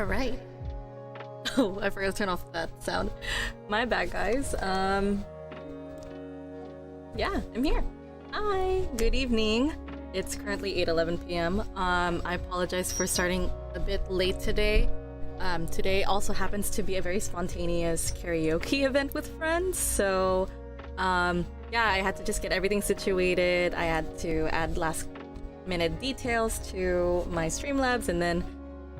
All right. Oh, I forgot to turn off that sound. My bad, guys. Yeah, I'm here. Hi, good evening. It's currently 8:11 p.m. I apologize for starting a bit late today. Today also happens to be a very spontaneous karaoke event with friends, so yeah, I had to just get everything situated. I had to add last minute details to my Streamlabs, and then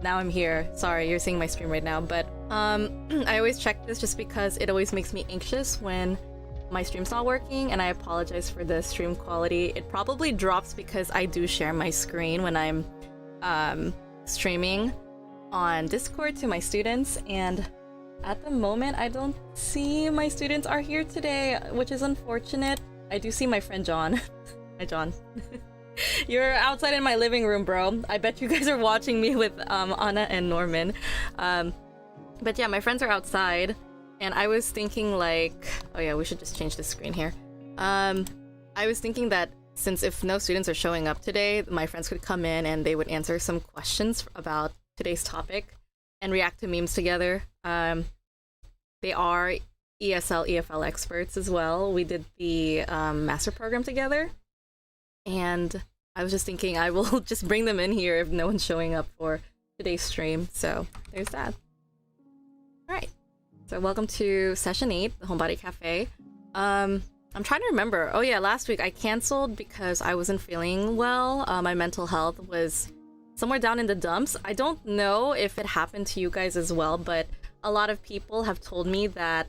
now I'm here. Sorry, you're seeing my stream right now, but I always check this just because it always makes me anxious when my stream's not working, and I apologize for the stream quality. It probably drops because I do share my screen when I'm streaming on Discord to my students, and at the moment I don't see my students are here today, which is unfortunate. I do see my friend John. Hi, John. You're outside in my living room, bro. I bet you guys are watching me with Anna and Norman. But yeah, my friends are outside, and I was thinking like, oh yeah, we should just change the screen here. I was thinking that since if no students are showing up today, my friends could come in and they would answer some questions about today's topic and react to memes together. They are ESL, EFL experts as well. We did the master program together, and I was just thinking I will just bring them in here if no one's showing up for today's stream. So there's that. Alright, so welcome to session 8, the Homebody Cafe. I'm trying to remember. Oh yeah, last week I canceled because I wasn't feeling well. My mental health was somewhere down in the dumps. I don't know if it happened to you guys as well, but a lot of people have told me that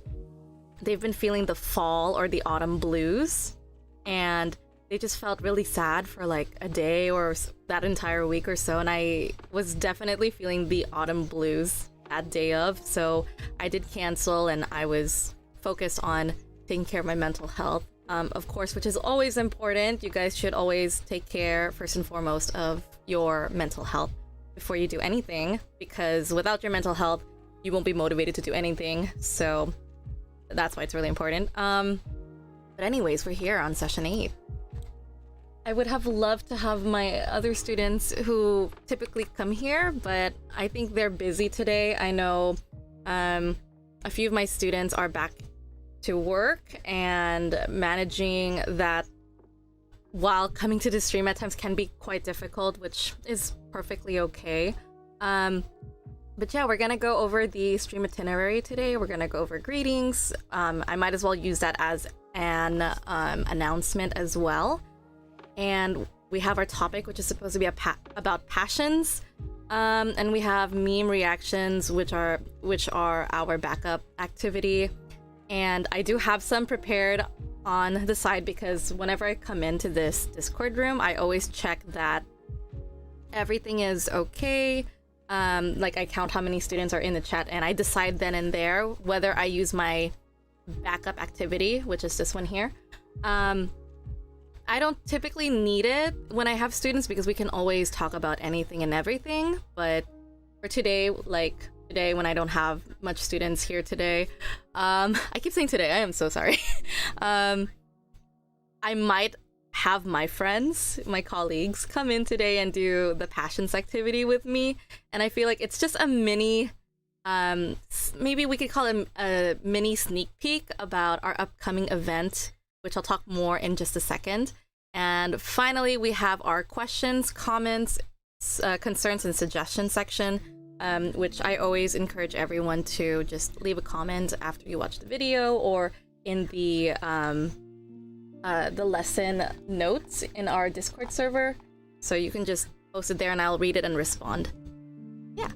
they've been feeling the fall or the autumn blues, and they just felt really sad for like a day or that entire week or so, and I was definitely feeling the autumn blues that day of, so I did cancel, and I was focused on taking care of my mental health, of course, which is always important. You guys should always take care, first and foremost, of your mental health before you do anything, because without your mental health, you won't be motivated to do anything, so that's why it's really important. But anyways, we're here on session 8. I would have loved to have my other students who typically come here, but I think they're busy today. I know a few of my students are back to work, and managing that while coming to the stream at times can be quite difficult, which is perfectly okay. But yeah, we're gonna go over the stream itinerary today. We're gonna go over greetings. I might as well use that as an announcement as well. And we have our topic, which is supposed to be about passions. And we have meme reactions, which are our backup activity. And I do have some prepared on the side because whenever I come into this Discord room, I always check that everything is okay. Like I count how many students are in the chat, and I decide then and there whether I use my backup activity, which is this one here. I don't typically need it when I have students because we can always talk about anything and everything, but for today, like today when I don't have much students here today, I keep saying today, I am so sorry. I might have my friends, my colleagues, come in today and do the passions activity with me, and I feel like it's just a mini, maybe we could call it a mini sneak peek about our upcoming event, which I'll talk more in just a second. And finally, we have our questions, comments, concerns, and suggestions section, which I always encourage everyone to just leave a comment after you watch the video or in the lesson notes in our Discord server. So you can just post it there and I'll read it and respond. Yeah.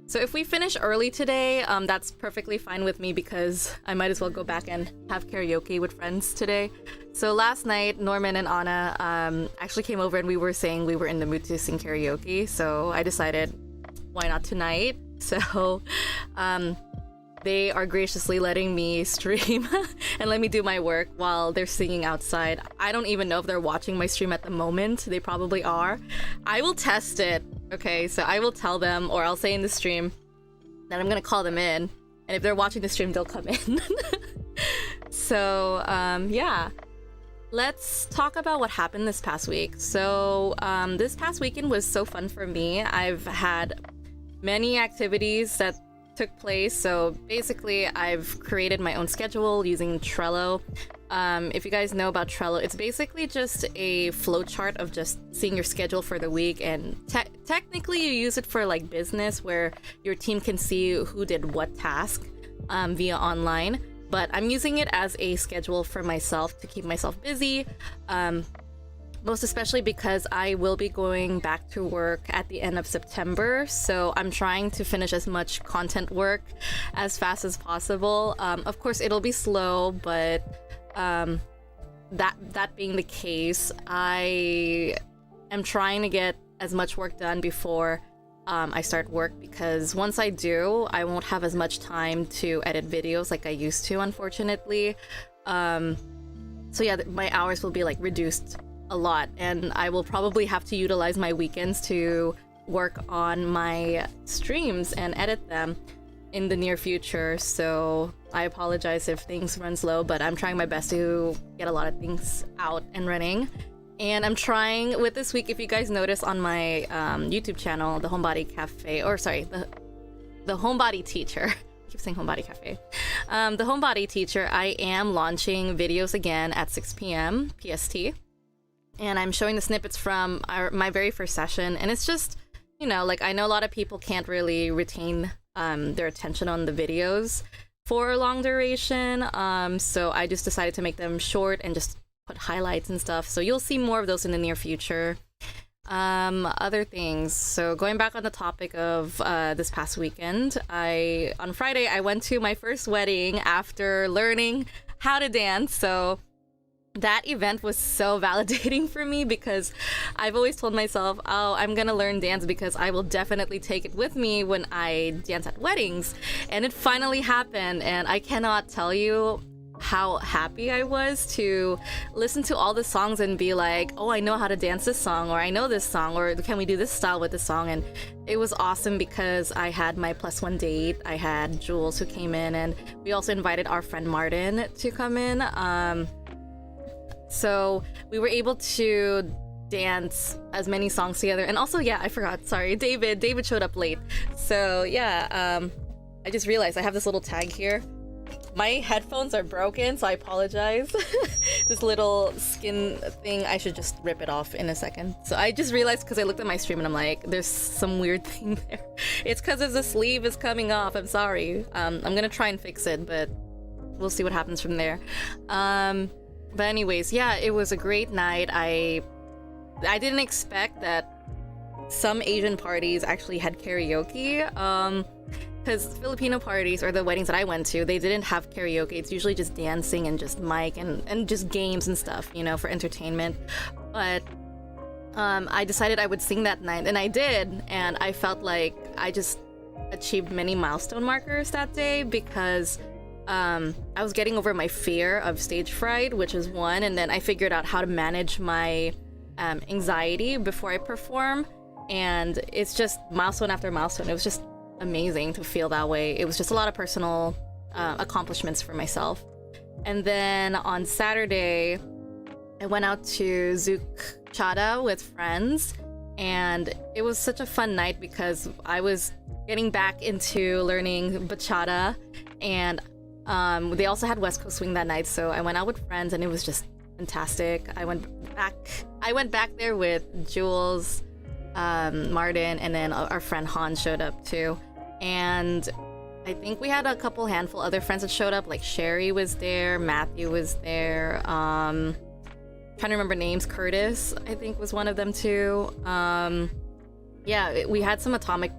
So if we finish early today, that's perfectly fine with me because I might as well go back and have karaoke with friends today. So last night, Norman and Anna actually came over and we were saying we were in the mood to sing karaoke. So I decided, why not tonight? So they are graciously letting me stream and let me do my work while they're singing outside. I don't even know if they're watching my stream at the moment. They probably are. I will test it. Okay, so I will tell them, or I'll say in the stream that I'm gonna call them in, and if they're watching the stream, they'll come in. So, yeah. Let's talk about what happened this past week. So, this past weekend was so fun for me. I've had many activities that took place. So basically, I've created my own schedule using Trello. If you guys know about Trello, it's basically just a flowchart of just seeing your schedule for the week, and technically you use it for like business where your team can see who did what task via online. But I'm using it as a schedule for myself to keep myself busy. Most especially because I will be going back to work at the end of September, so I'm trying to finish as much content work as fast as possible. Of course, it'll be slow, but that being the case, I am trying to get as much work done before I start work, because once I do, I won't have as much time to edit videos like I used to, unfortunately. So yeah, my hours will be like reduced a lot, and I will probably have to utilize my weekends to work on my streams and edit them in the near future. So I apologize if things run slow, but I'm trying my best to get a lot of things out and running. And I'm trying with this week, if you guys notice on my YouTube channel, the Homebody Cafe, or sorry, the Homebody Teacher. I keep saying Homebody Cafe. The Homebody Teacher, I am launching videos again at 6 p.m. PST. And I'm showing the snippets from my very first session. And it's just, you know, like, I know a lot of people can't really retain their attention on the videos for a long duration. So I just decided to make them short and just put highlights and stuff. So you'll see more of those in the near future. Other things. So going back on the topic of this past weekend, on Friday, I went to my first wedding after learning how to dance. So that event was so validating for me, because I've always told myself, oh, I'm gonna learn dance because I will definitely take it with me when I dance at weddings. And it finally happened, and I cannot tell you how happy I was to listen to all the songs and be like, oh, I know how to dance this song, or I know this song, or can we do this style with this song? And it was awesome because I had my +1 date. I had Jules, who came in, and we also invited our friend Martin to come in. So we were able to dance as many songs together. And also, yeah, I forgot, sorry, David showed up late. So yeah, I just realized I have this little tag here. My headphones are broken, so I apologize. This little skin thing, I should just rip it off in a second. So I just realized, because I looked at my stream and I'm like, there's some weird thing there. It's because the sleeve is coming off, I'm sorry. I'm gonna try and fix it, but we'll see what happens from there. But anyways, yeah, it was a great night. I didn't expect that some Asian parties actually had karaoke. Because Filipino parties, or the weddings that I went to, they didn't have karaoke. It's usually just dancing and just mic and just games and stuff, you know, for entertainment. But I decided I would sing that night, and I did. And I felt like I just achieved many milestone markers that day, because I was getting over my fear of stage fright, which is one, and then I figured out how to manage my anxiety before I perform, and it's just milestone after milestone. It was just amazing to feel that way. It was just a lot of personal accomplishments for myself. And then on Saturday, I went out to Zouk Chada with friends, and it was such a fun night because I was getting back into learning bachata, and they also had West Coast Swing that night, so I went out with friends, and it was just fantastic. I went back there with Jules, Martin, and then our friend Han showed up too. And I think we had a handful other friends that showed up, like Sherry was there, Matthew was there, trying to remember names, Curtis I think was one of them too. Yeah, we had some Atomic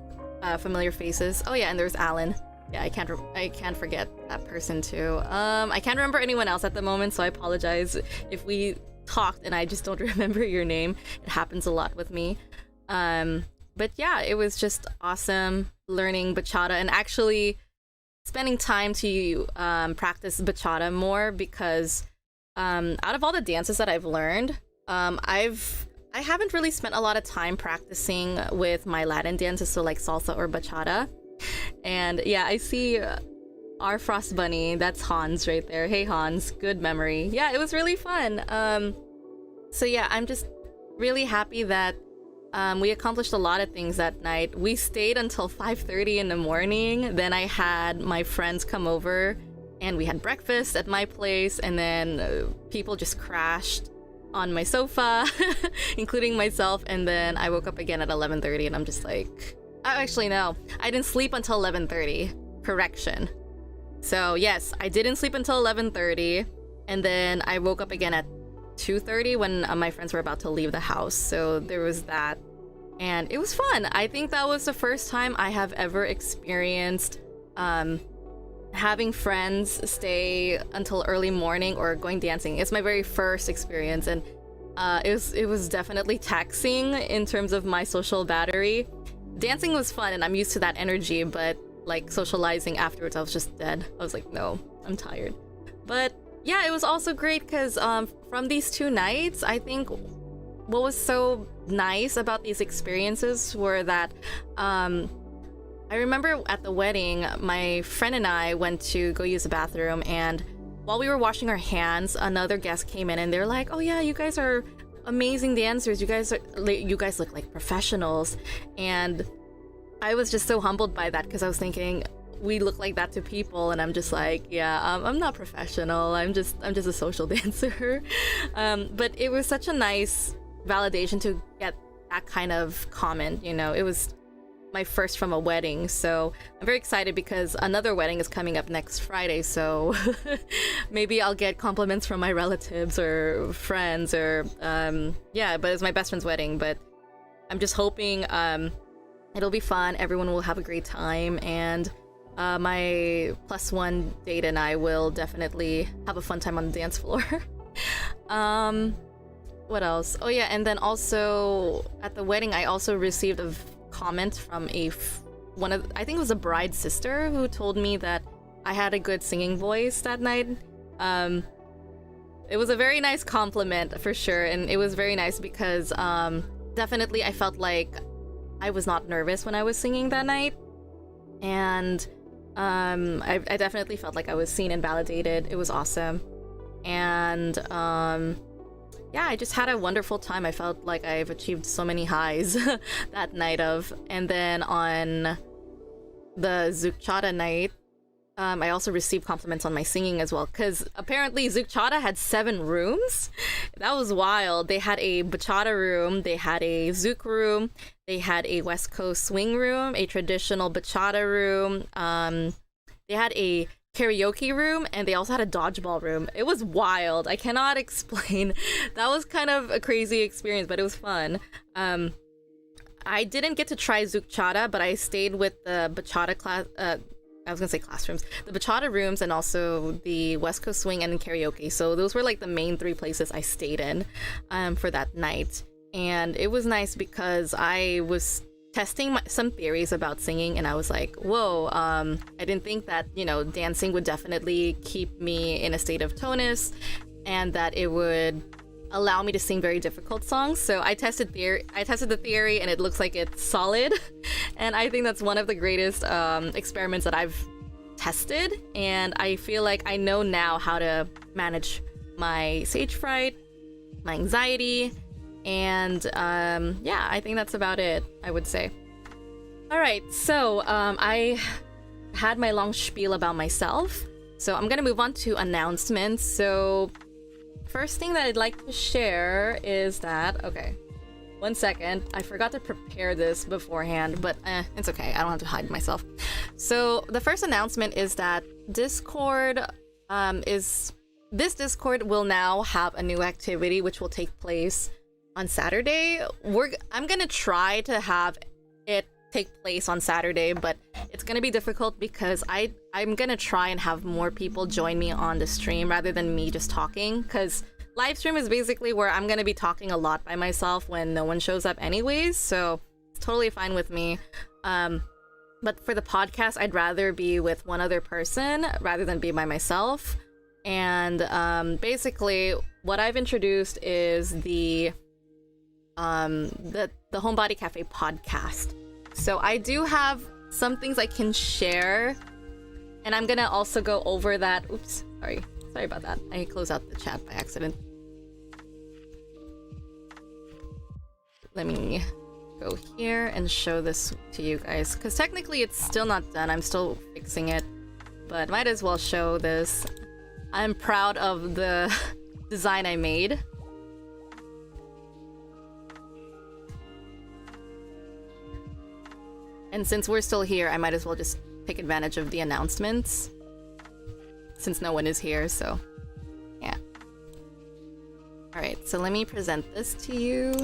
familiar faces. Oh yeah, and there's Alan. Yeah, I can't forget that person too. I can't remember anyone else at the moment, so I apologize if we talked and I just don't remember your name. It happens a lot with me. But yeah, it was just awesome learning bachata and actually spending time to practice bachata more, because out of all the dances that I've learned, I haven't really spent a lot of time practicing with my Latin dances, so like salsa or bachata. And yeah, I see our Frost Bunny. That's Hans right there. Hey Hans, good memory. Yeah, it was really fun. So yeah, I'm just really happy that We accomplished a lot of things that night. We stayed until 5:30 in the morning. Then I had my friends come over and we had breakfast at my place, and then people just crashed on my sofa, including myself, and then I woke up again at 11:30 and I'm just like, oh, actually no, I didn't sleep until 11:30. Correction. So yes, I didn't sleep until 11:30, and then I woke up again at 2:30 when my friends were about to leave the house. So there was that, and it was fun. I think that was the first time I have ever experienced having friends stay until early morning or going dancing. It's my very first experience, and it was definitely taxing in terms of my social battery. Dancing was fun and I'm used to that energy, but like socializing afterwards, I was just dead. I was like, no, I'm tired. But yeah, it was also great because from these 2 nights, I think what was so nice about these experiences were that I remember at the wedding, my friend and I went to go use the bathroom, and while we were washing our hands, another guest came in and they're like, oh yeah, you guys are amazing dancers. You guys look like professionals. And I was just so humbled by that because I was thinking, we look like that to people, and I'm just like, yeah, I'm not professional. I'm just a social dancer. But it was such a nice validation to get that kind of comment. You know, it was my first from a wedding, so I'm very excited because another wedding is coming up next Friday, so maybe I'll get compliments from my relatives or friends, or yeah, but it's my best friend's wedding. But I'm just hoping it'll be fun, everyone will have a great time, and my +1 date and I will definitely have a fun time on the dance floor. What else? Oh yeah, and then also at the wedding I also received a comment from I think it was a bride's sister, who told me that I had a good singing voice that night. It was a very nice compliment for sure, and it was very nice because definitely I felt like I was not nervous when I was singing that night, and I definitely felt like I was seen and validated. It was awesome, and yeah, I just had a wonderful time. I felt like I've achieved so many highs that night and then on the Zukchata night, I also received compliments on my singing as well, because apparently Zukchata had 7 rooms. That was wild. They had a bachata room, they had a Zouk room, they had a West Coast swing room, a traditional bachata room, they had a karaoke room, and they also had a dodgeball room. It was wild. I cannot explain. That was kind of a crazy experience, but it was fun. I didn't get to try Zukchata, but I stayed with the bachata class. I was gonna say classrooms, the bachata rooms, and also the West Coast swing and karaoke. So those were like the main 3 places I stayed in for that night, and it was nice because I was testing some theories about singing, and I was like, whoa, I didn't think that, you know, dancing would definitely keep me in a state of tonus and that it would allow me to sing very difficult songs. So I tested the theory, and it looks like it's solid. And I think that's one of the greatest experiments that I've tested, and I feel like I know now how to manage my stage fright, my anxiety, and yeah, I think that's about it, I would say. All right, so I had my long spiel about myself, so I'm gonna move on to announcements. So first thing that I'd like to share is that, okay, one second, I forgot to prepare this beforehand, but it's okay, I don't have to hide myself. So the first announcement is that Discord this Discord will now have a new activity which will take place on Saturday. I'm gonna try to have it take place on Saturday, but it's gonna be difficult because I'm gonna try and have more people join me on the stream rather than me just talking, because live stream is basically where I'm gonna be talking a lot by myself when no one shows up anyways, so it's totally fine with me. But for the podcast, I'd rather be with one other person rather than be by myself. And basically what I've introduced is the Homebody Cafe podcast. So I do have some things I can share, and I'm gonna also go over that. Oops, sorry about that. I closed out the chat by accident. Let me go here and show this to you guys, because technically it's still not done. I'm still fixing it, but might as well show this. I'm proud of the design I made. And since we're still here, I might as well just take advantage of the announcements, since no one is here, so yeah. Alright, so let me present this to you.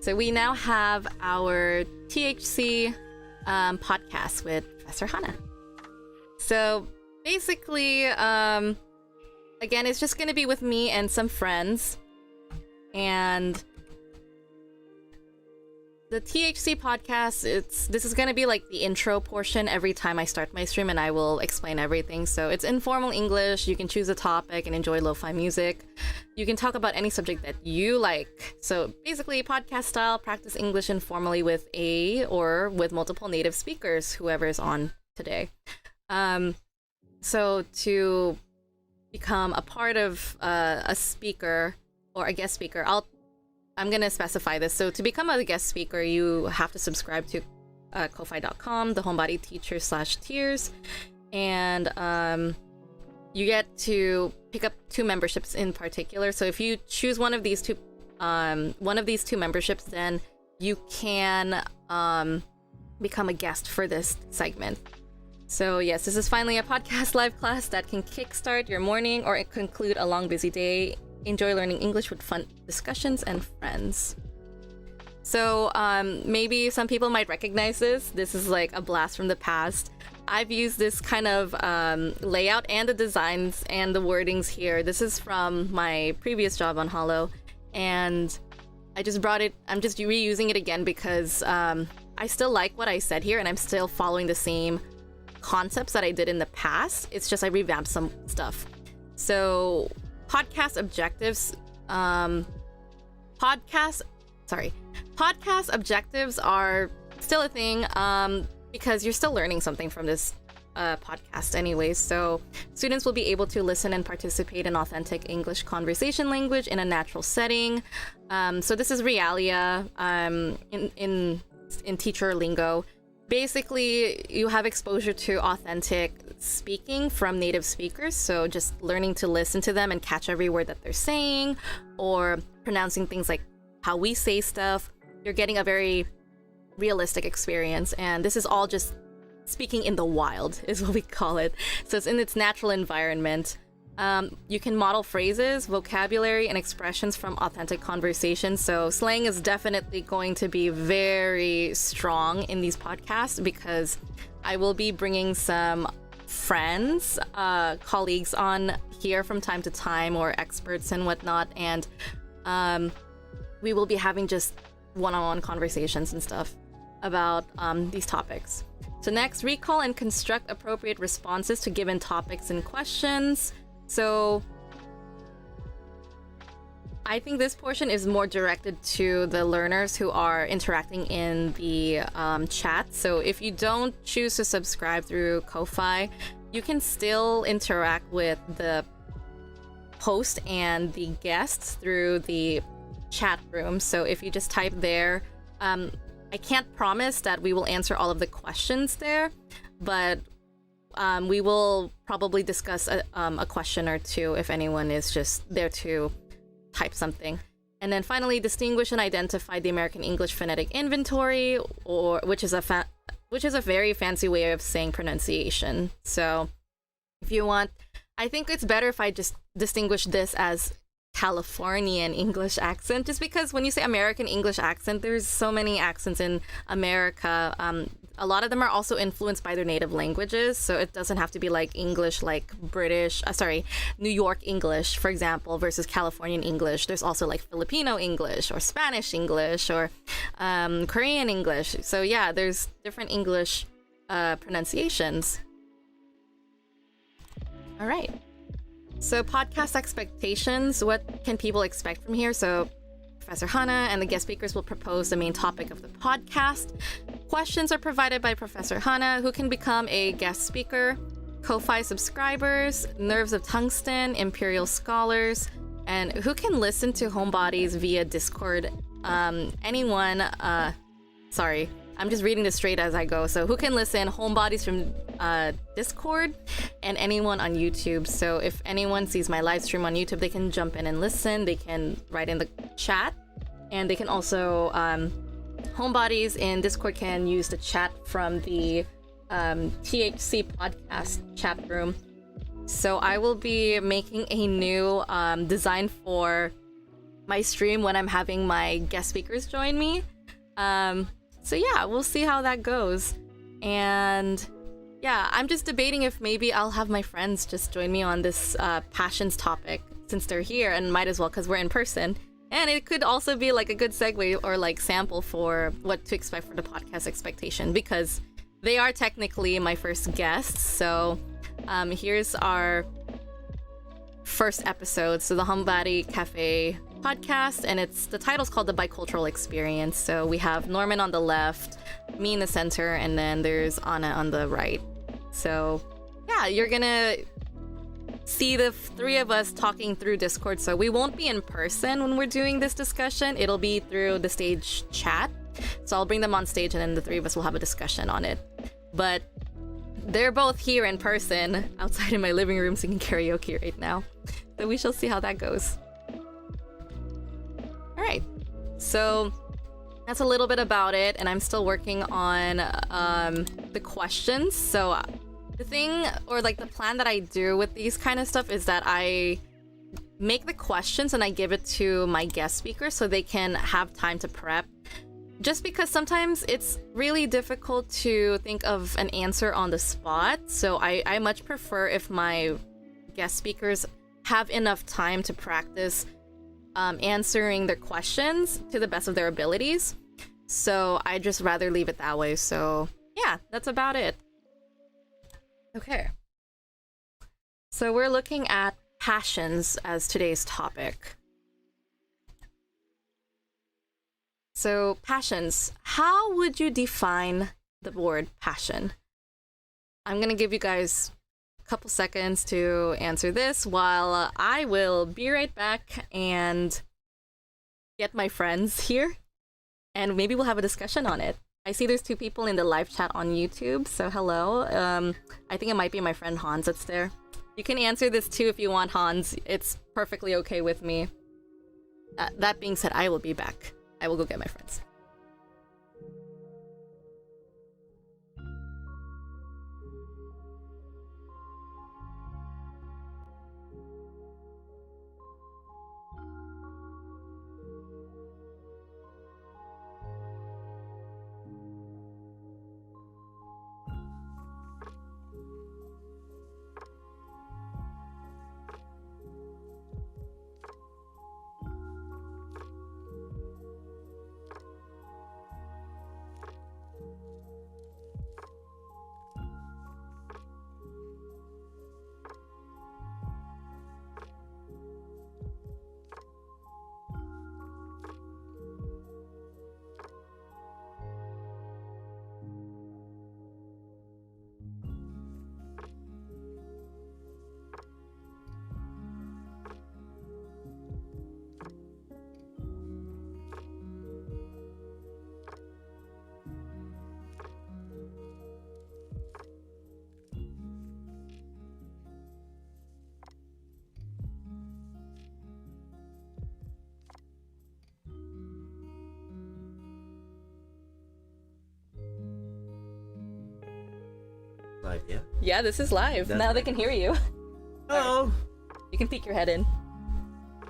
So we now have our THC podcast with Professor Hana. So basically, again, it's just going to be with me and some friends. And the THC podcast, this is going to be like the intro portion every time I start my stream, and I will explain everything. So it's informal English. You can choose a topic and enjoy lo-fi music. You can talk about any subject that you like. So basically, podcast style, practice English informally with or with multiple native speakers, whoever is on today. So to become a part of a speaker or a guest speaker, I'm going to specify this. So to become a guest speaker, you have to subscribe to ko-fi.com, the Homebody teacher /tiers, and you get to pick up 2 memberships in particular. So if you choose one of these two memberships, then you can become a guest for this segment. So yes, this is finally a podcast live class that can kickstart your morning or conclude a long busy day. Enjoy learning English with fun discussions and friends. So maybe some people might recognize this. This is like a blast from the past. I've used this kind of layout and the designs and the wordings here. This is from my previous job on Holo, and I just brought it. I'm just reusing it again because I still like what I said here, and I'm still following the same concepts that I did in the past. It's just I revamped some stuff. So podcast objectives are still a thing because you're still learning something from this podcast anyways. So students will be able to listen and participate in authentic English conversation language in a natural setting. So this is realia in teacher lingo. Basically, you have exposure to authentic speaking from native speakers, so just learning to listen to them and catch every word that they're saying, or pronouncing things like how we say stuff. You're getting a very realistic experience, and this is all just speaking in the wild, is what we call it. So it's in its natural environment. You can model phrases, vocabulary, and expressions from authentic conversations. So slang is definitely going to be very strong in these podcasts because I will be bringing some friends, colleagues on here from time to time, or experts and whatnot, and we will be having just one-on-one conversations and stuff about these topics. So next, recall and construct appropriate responses to given topics and questions. So I think this portion is more directed to the learners who are interacting in the chat. So if you don't choose to subscribe through Ko-Fi, you can still interact with the host and the guests through the chat room. So if you just type there, I can't promise that we will answer all of the questions there, but we will probably discuss a question or two if anyone is just there to type something. And then finally, distinguish and identify the American English phonetic inventory, or which is a very fancy way of saying pronunciation. So if you want, I think it's better if I just distinguish this as Californian English accent, just because when you say American English accent, there's so many accents in America. A lot of them are also influenced by their native languages, so it doesn't have to be like English, like New York English, for example, versus Californian English. There's also like Filipino English or Spanish English or Korean English. So yeah, there's different English pronunciations. All right. So podcast expectations, what can people expect from here? So Professor Hana and the guest speakers will propose the main topic of the podcast. Questions are provided by Professor Hana, who can become a guest speaker, Ko-Fi subscribers, Nerves of Tungsten, Imperial Scholars, and who can listen to Homebodies via Discord anyone, sorry, I'm just reading this straight as I go. So who can listen? Homebodies from Discord and anyone on YouTube. So if anyone sees my live stream on YouTube, they can jump in and listen. They can write in the chat, and they can also Homebodies in Discord can use the chat from the THC podcast chat room. So I will be making a new design for my stream when I'm having my guest speakers join me. So yeah, we'll see how that goes. And yeah, I'm just debating if maybe I'll have my friends just join me on this passions topic since they're here, and might as well because we're in person. And it could also be like a good segue or like sample for what to expect for the podcast expectation, because they are technically my first guests. So here's our first episode. So the Homebody Cafe podcast, and the title's called The Bicultural Experience. So we have Norman on the left, me in the center, and then there's Anna on the right. So yeah, you're gonna see the three of us talking through Discord. So we won't be in person when we're doing this discussion. It'll be through the stage chat. So I'll bring them on stage, and then the three of us will have a discussion on it. But they're both here in person outside in my living room singing karaoke right now. So we shall see how that goes. All right, so that's a little bit about it, and I'm still working on the questions. So the thing, or like the plan that I do with these kind of stuff is that I make the questions and I give it to my guest speakers so they can have time to prep. Just because sometimes it's really difficult to think of an answer on the spot. So I much prefer if my guest speakers have enough time to practice answering their questions to the best of their abilities. So I just rather leave it that way. So yeah, that's about it. Okay. So we're looking at passions as today's topic. So passions, how would you define the word passion? I'm gonna give you guys a couple seconds to answer this while I will be right back and get my friends here, and maybe we'll have a discussion on it. I see there's 2 people in the live chat on YouTube, so hello. I think it might be my friend Hans that's there. You can answer this too if you want, Hans. It's perfectly okay with me. That being said, I will be back. I will go get my friends. Live, yeah? Yeah, this is live. Now they can hear you. Hello! You can peek your head in.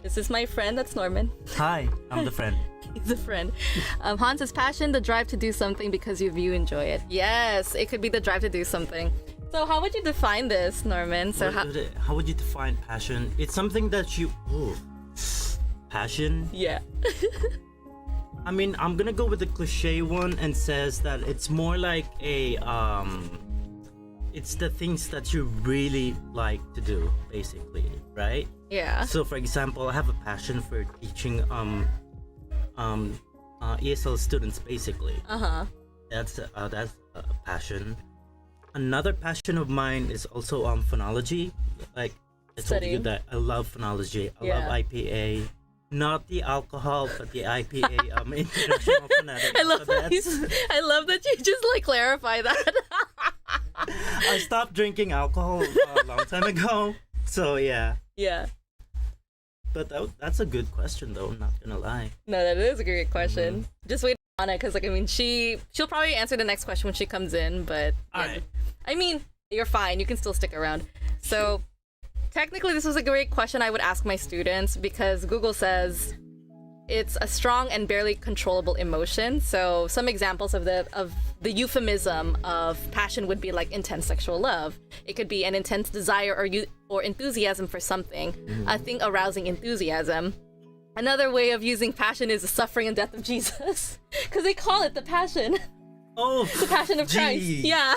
This is my friend, that's Norman. Hi, I'm the friend. He's a friend. Hans' passion, the drive to do something because you enjoy it. Yes, it could be the drive to do something. So how would you define this, Norman? So how would you define passion? It's something that you... Ooh. Passion? Yeah. I mean, I'm gonna go with the cliche one and says that it's more like a... It's the things that you really like to do, basically, right? Yeah. So, for example, I have a passion for teaching ESL students, basically. That's a passion. Another passion of mine is also phonology. Like I told you that I love phonology. I love IPA. Not the alcohol, but the IPA, International Phonetic I love that. Alphabet. I love that you just like clarify that. I stopped drinking alcohol a long time ago, so yeah. Yeah. But that's a good question, though. I'm not gonna lie. No, that is a great question. Just wait on it, because like I mean, she'll probably answer the next question when she comes in. But All right. I mean, you're fine. You can still stick around. So technically, this was a great question I would ask my students because Google says it's a strong and barely controllable emotion. So some examples of the euphemism of passion would be like intense sexual love. It could be an intense desire or enthusiasm for something, a thing arousing enthusiasm. Another way of using passion is the suffering and death of Jesus, because they call it the passion. Oh, The passion of Christ. geez. Yeah.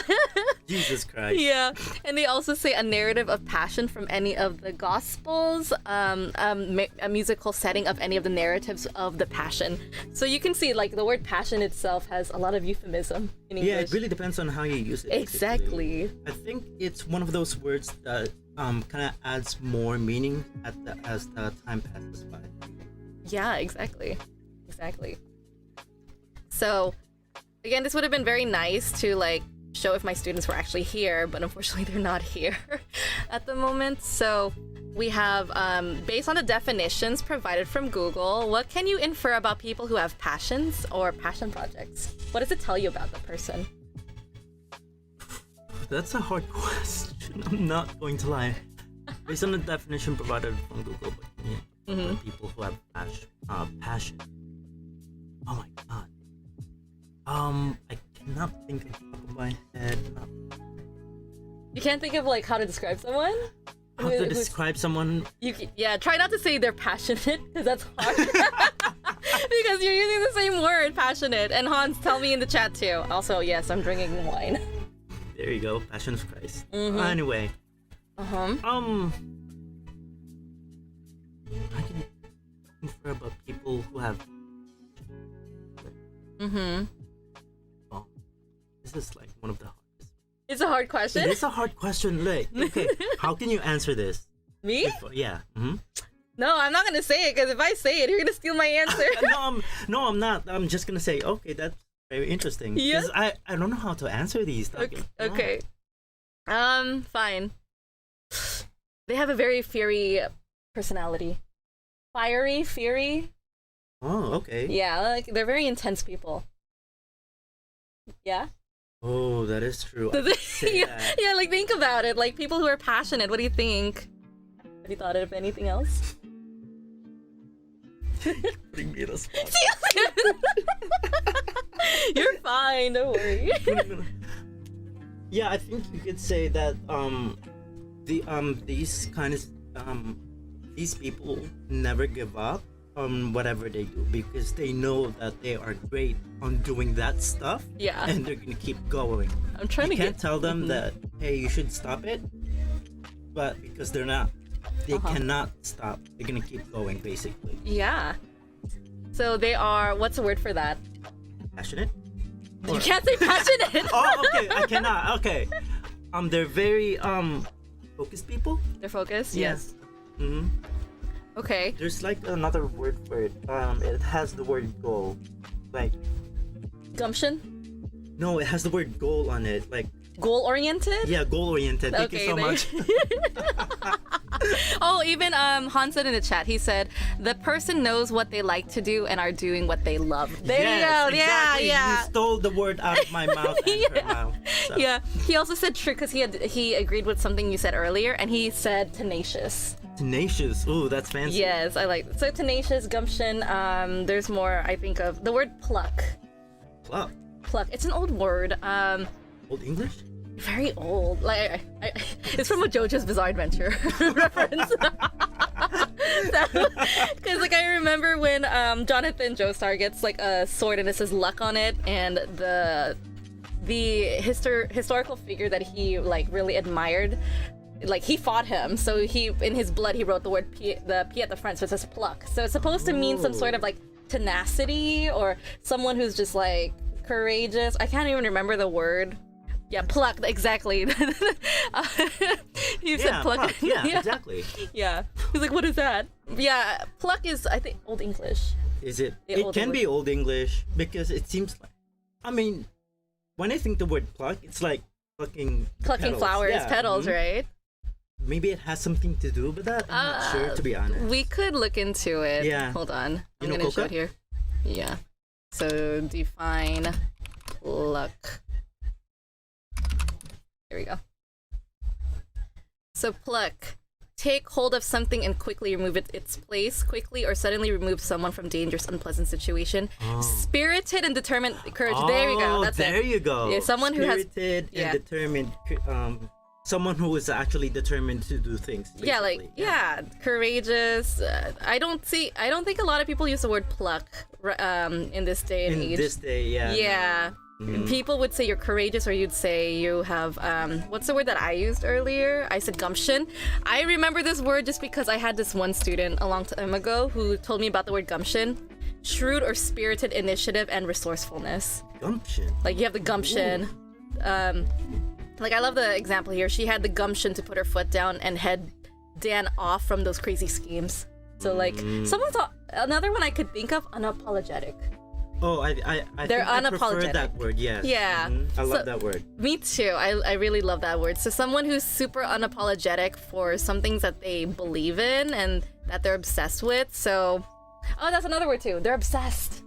Jesus Christ. Yeah, and they also say a narrative of passion from any of the Gospels, a musical setting of any of the narratives of the Passion. So you can see, like, the word passion itself has a lot of euphemism in English. Yeah, it really depends on how you use it. Exactly. Basically. I think it's one of those words that kind of adds more meaning as the time passes by. Yeah, exactly. So, again, this would have been very nice to, like, show if my students were actually here, but unfortunately they're not here at the moment. So we have, based on the definitions provided from Google, what can you infer about people who have passions or passion projects? What does it tell you about the person? That's a hard question. I'm not going to lie. Based on the definition provided from Google, but yeah, people who have passion. Oh my god. I cannot think of the top of my head. You can't think of, like, how to describe someone? How to describe someone? Yeah, try not to say they're passionate, because that's hard. Because you're using the same word, passionate. And Hans, tell me in the chat too. Also, yes, I'm drinking wine. There you go, Passion of Christ. Anyway. I can infer about people who have. Oh, this is like one of the hardest. It's a hard question. It is a hard question. Like, okay, how can you answer this? Me? Yeah. No, I'm not gonna say it, because if I say it, you're gonna steal my answer. No, I'm not. I'm just gonna say, okay, that's very interesting. Yeah. Because I don't know how to answer these. Okay. Fine. They have a very fiery personality. Fiery, fiery. Oh, okay. Yeah, like, they're very intense people. Yeah? Oh, that is true. I Does it- could say that. yeah, like, think about it. Like, people who are passionate, what do you think? Have you thought of anything else? Putting me in a spot. You're fine, don't worry. Yeah, I think you could say that these people never give up on whatever they do because they know that they are great on doing that stuff. Yeah. And they're gonna keep going. I'm trying You to can't get... tell them that, hey, you should stop it, but because they're not, they cannot stop. They're gonna keep going, basically. Yeah. So they are... What's the word for that? Passionate? You can't say passionate! Oh, okay, I cannot. Okay. They're very focused people. They're focused? Yeah. Yes. Mm-hmm. Okay. There's like another word for it. It has the word goal. Like, Gumption? no, it has the word goal on it. Like, Goal-oriented? yeah, goal oriented. Thank you so much. Oh, even Han said in the chat, he said, the person knows what they like to do and are doing what they love. There Yes, you go. exactly. Yeah. You stole the word out of my mouth and her mouth. So. Yeah. He also said true because he agreed with something you said earlier, and he said tenacious. Tenacious. Ooh, that's fancy. Yes, I like it. So tenacious, gumption. There's more I think of. The word pluck. Pluck. Pluck. It's an old word. Old English? Very old. Like it's from a JoJo's Bizarre Adventure reference. Because like I remember when Jonathan Joestar gets like a sword and it says luck on it, and the historical figure that he like really admired, like he fought him, so he in his blood he wrote the word P at the front, so it says pluck. So it's supposed to mean some sort of like tenacity or someone who's just like courageous. I can't even remember the word. Yeah, pluck, exactly. You said pluck. Yeah, exactly. Yeah. He's like, what is that? Yeah, pluck is, I think, Old English. Is it? Yeah, It Old can English. be Old English because it seems like. I mean, when I think the word pluck, it's like plucking Plucking petals. flowers, Yeah, petals, mhm. right? Maybe it has something to do with that. I'm not sure, to be honest. We could look into it. Yeah. Hold on. You I'm know gonna show coca? it here. Yeah. So define pluck. There we go. So pluck. Take hold of something and quickly remove its place. Quickly or suddenly remove someone from dangerous, unpleasant situation. Spirited and determined courage. There we go. That's there it. you go. Yeah, someone who has- Spirited yeah. and determined. Someone who is actually determined to do things. Yeah, like basically. courageous. I don't think a lot of people use the word pluck in this day and In age. this day, yeah. Yeah. People would say you're courageous, or you'd say you have what's the word that I used earlier? I said gumption. I remember this word just because I had this one student a long time ago who told me about the word gumption. Shrewd or spirited initiative and resourcefulness. Gumption. Like you have the gumption. Like I love the example here. She had the gumption to put her foot down and head Dan off from those crazy schemes. So like another one I could think of, unapologetic. Oh, I They're think I prefer unapologetic. that word. Yes. Yeah. I love So- that word. Me too. I really love that word. So someone who's super unapologetic for some things that they believe in and that they're obsessed with. So, oh, that's another word too. They're obsessed.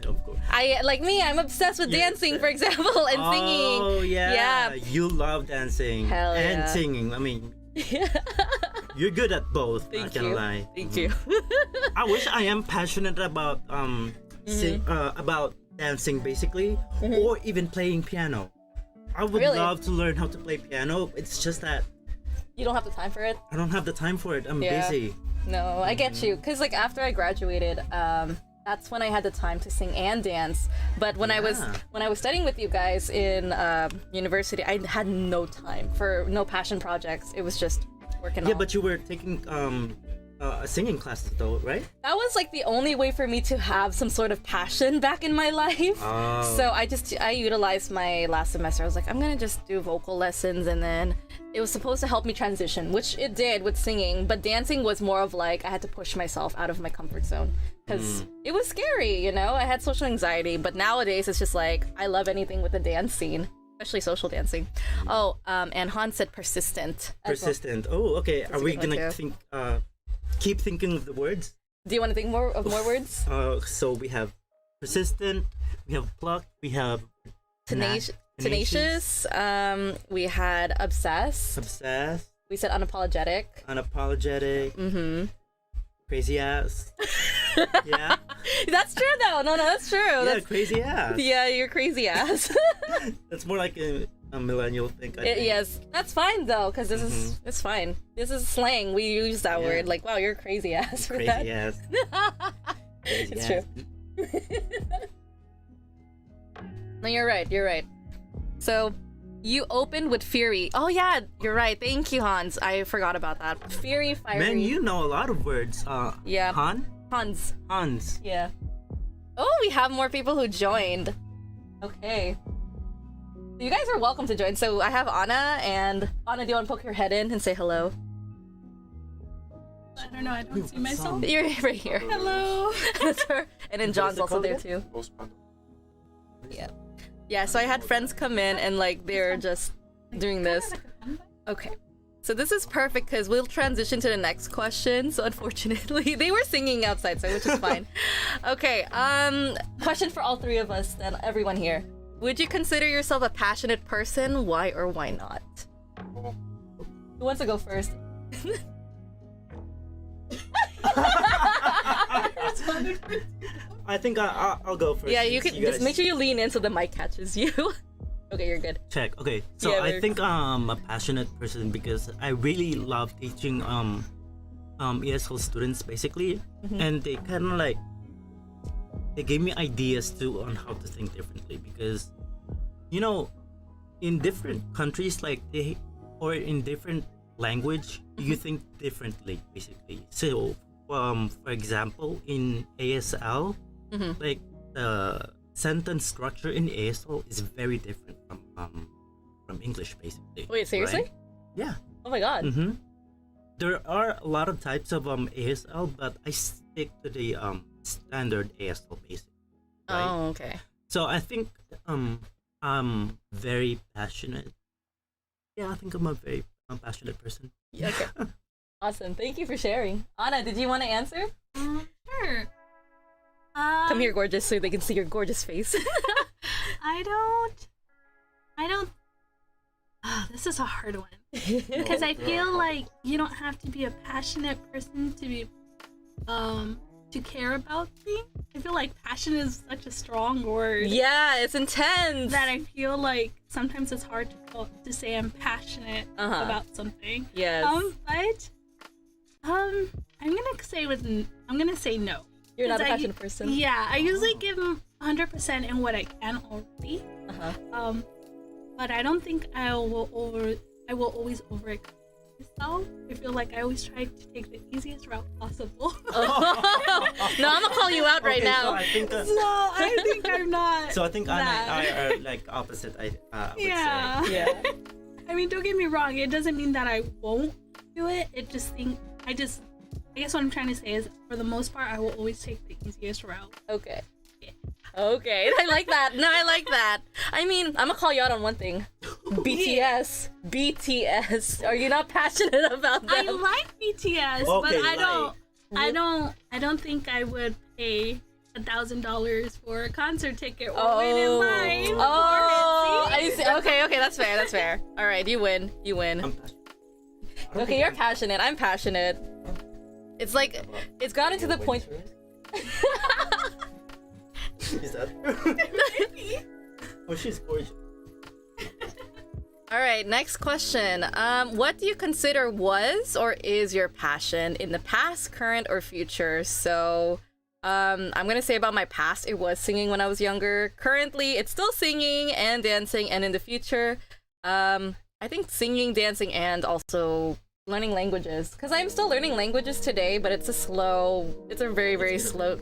Of course. I'm obsessed with You're dancing, for example, and singing. Oh yeah. Yeah. You love dancing Hell and yeah. singing. I mean, you're good at both. Thank not gonna you. lie. Thank you. I wish I am passionate about about dancing basically, or even playing piano. I would Really? love to learn how to play piano. It's just that You don't have the time for it? I don't have the time for it. I'm Yeah. busy. No, I get you. Because like after I graduated, that's when I had the time to sing and dance. But when I was studying with you guys in university, I had no time for no passion projects. It was just working. Yeah, all. but you were taking a singing class though, right? That was like the only way for me to have some sort of passion back in my life. Oh. So I utilized my last semester. I was like, I'm gonna just do vocal lessons, and then it was supposed to help me transition, which it did with singing. But dancing was more of like I had to push myself out of my comfort zone because it was scary, you know. I had social anxiety, but nowadays it's just like I love anything with the dance scene, especially social dancing. Oh, and Han said persistent. as well. Persistent. Oh, okay. Are a we good one, gonna too. keep thinking of the words? Do you want to think more words? So we have persistent, we have pluck, we have Tenacious. We had obsessed. obsessed, We said unapologetic. unapologetic, crazy ass. Yeah, That's true though. No, that's true. yeah, That's, crazy ass. yeah, you're crazy ass. That's more like a millennial thing. I think. Yes, that's fine though, because this is it's fine. This is slang. We use that Yeah. word. Like, wow, you're crazy ass for that. Crazy ass. Crazy It's ass. true. No, you're right. You're right. So, you opened with fury. Oh yeah, you're right. Thank you, Hans. I forgot about that. Fury, fiery. Man, you know a lot of words. Yeah. Hans. Hans. Yeah. Oh, we have more people who joined. Okay. You guys are welcome to join. So I have Anna, and Anna, do you want to poke your head in and say hello? I don't know, I don't see myself. You're right here. Hello. That's her. And then John's it also called there again? too. Yeah. Yeah, so I had friends come in and like they're just doing this. Okay. So this is perfect because we'll transition to the next question. So unfortunately, they were singing outside, so which is fine. Okay. Question for all three of us then, everyone here. Would you consider yourself a passionate person? Why or why not? Who wants to go first? I think I'll go first. Yeah, you since can just guys make sure you lean in so the mic catches you. Okay, you're good. check. Okay, so Yeah, I we're- think I'm a passionate person because I really love teaching ESL students basically, and they kind of like they gave me ideas too on how to think differently because you know in different countries like they or in different language you think differently basically. So for example in ASL like the sentence structure in ASL is very different from English basically. Wait, seriously? right? Yeah. Oh my god. there are a lot of types of ASL, but I stick to the standard ASL basic. Right? Oh, okay. So I think I'm very passionate. Yeah, I think I'm a very passionate person. Yeah, okay. Awesome. Thank you for sharing. Anna, did you want to answer? Sure. Come here, gorgeous, so they can see your gorgeous face. I don't. Oh, this is a hard one because I feel like you don't have to be a passionate person to be, to care about things. I feel like passion is such a strong word. Yeah, it's intense. That I feel like sometimes it's hard to say I'm passionate about something. Yes. But I'm gonna say no. You're not a passionate person. Yeah, I usually give 100% in what I can already. But I don't think I will always overextend myself. I feel like I always try to take the easiest route possible. No, I'm gonna call you out right now. So I think, I think I'm not. So I think Anna that. and I are like opposite. I would Yeah. say. Yeah. I mean, don't get me wrong. It doesn't mean that I won't do it. I guess what I'm trying to say is, for the most part, I will always take the easiest route. Okay. Okay, I like that. No, I like that. I mean, I'm gonna call you out on one thing. BTS. BTS. Are you not passionate about them? I like BTS, but Okay, I don't think I would pay $1,000 for a concert ticket or wait in line. Oh, for it. I see. Okay, that's fair. That's fair. All right, you win. You win. I'm passionate. Okay, you're passionate. I'm passionate. It's like it's gotten to the point. Is that? Oh, she's gorgeous. All right, next question. What do you consider was or is your passion in the past, current, or future? So, I'm gonna say about my past, it was singing when I was younger. Currently, it's still singing and dancing, and in the future, I think singing, dancing, and also learning languages. Because I'm still learning languages today, but it's a very, very slow.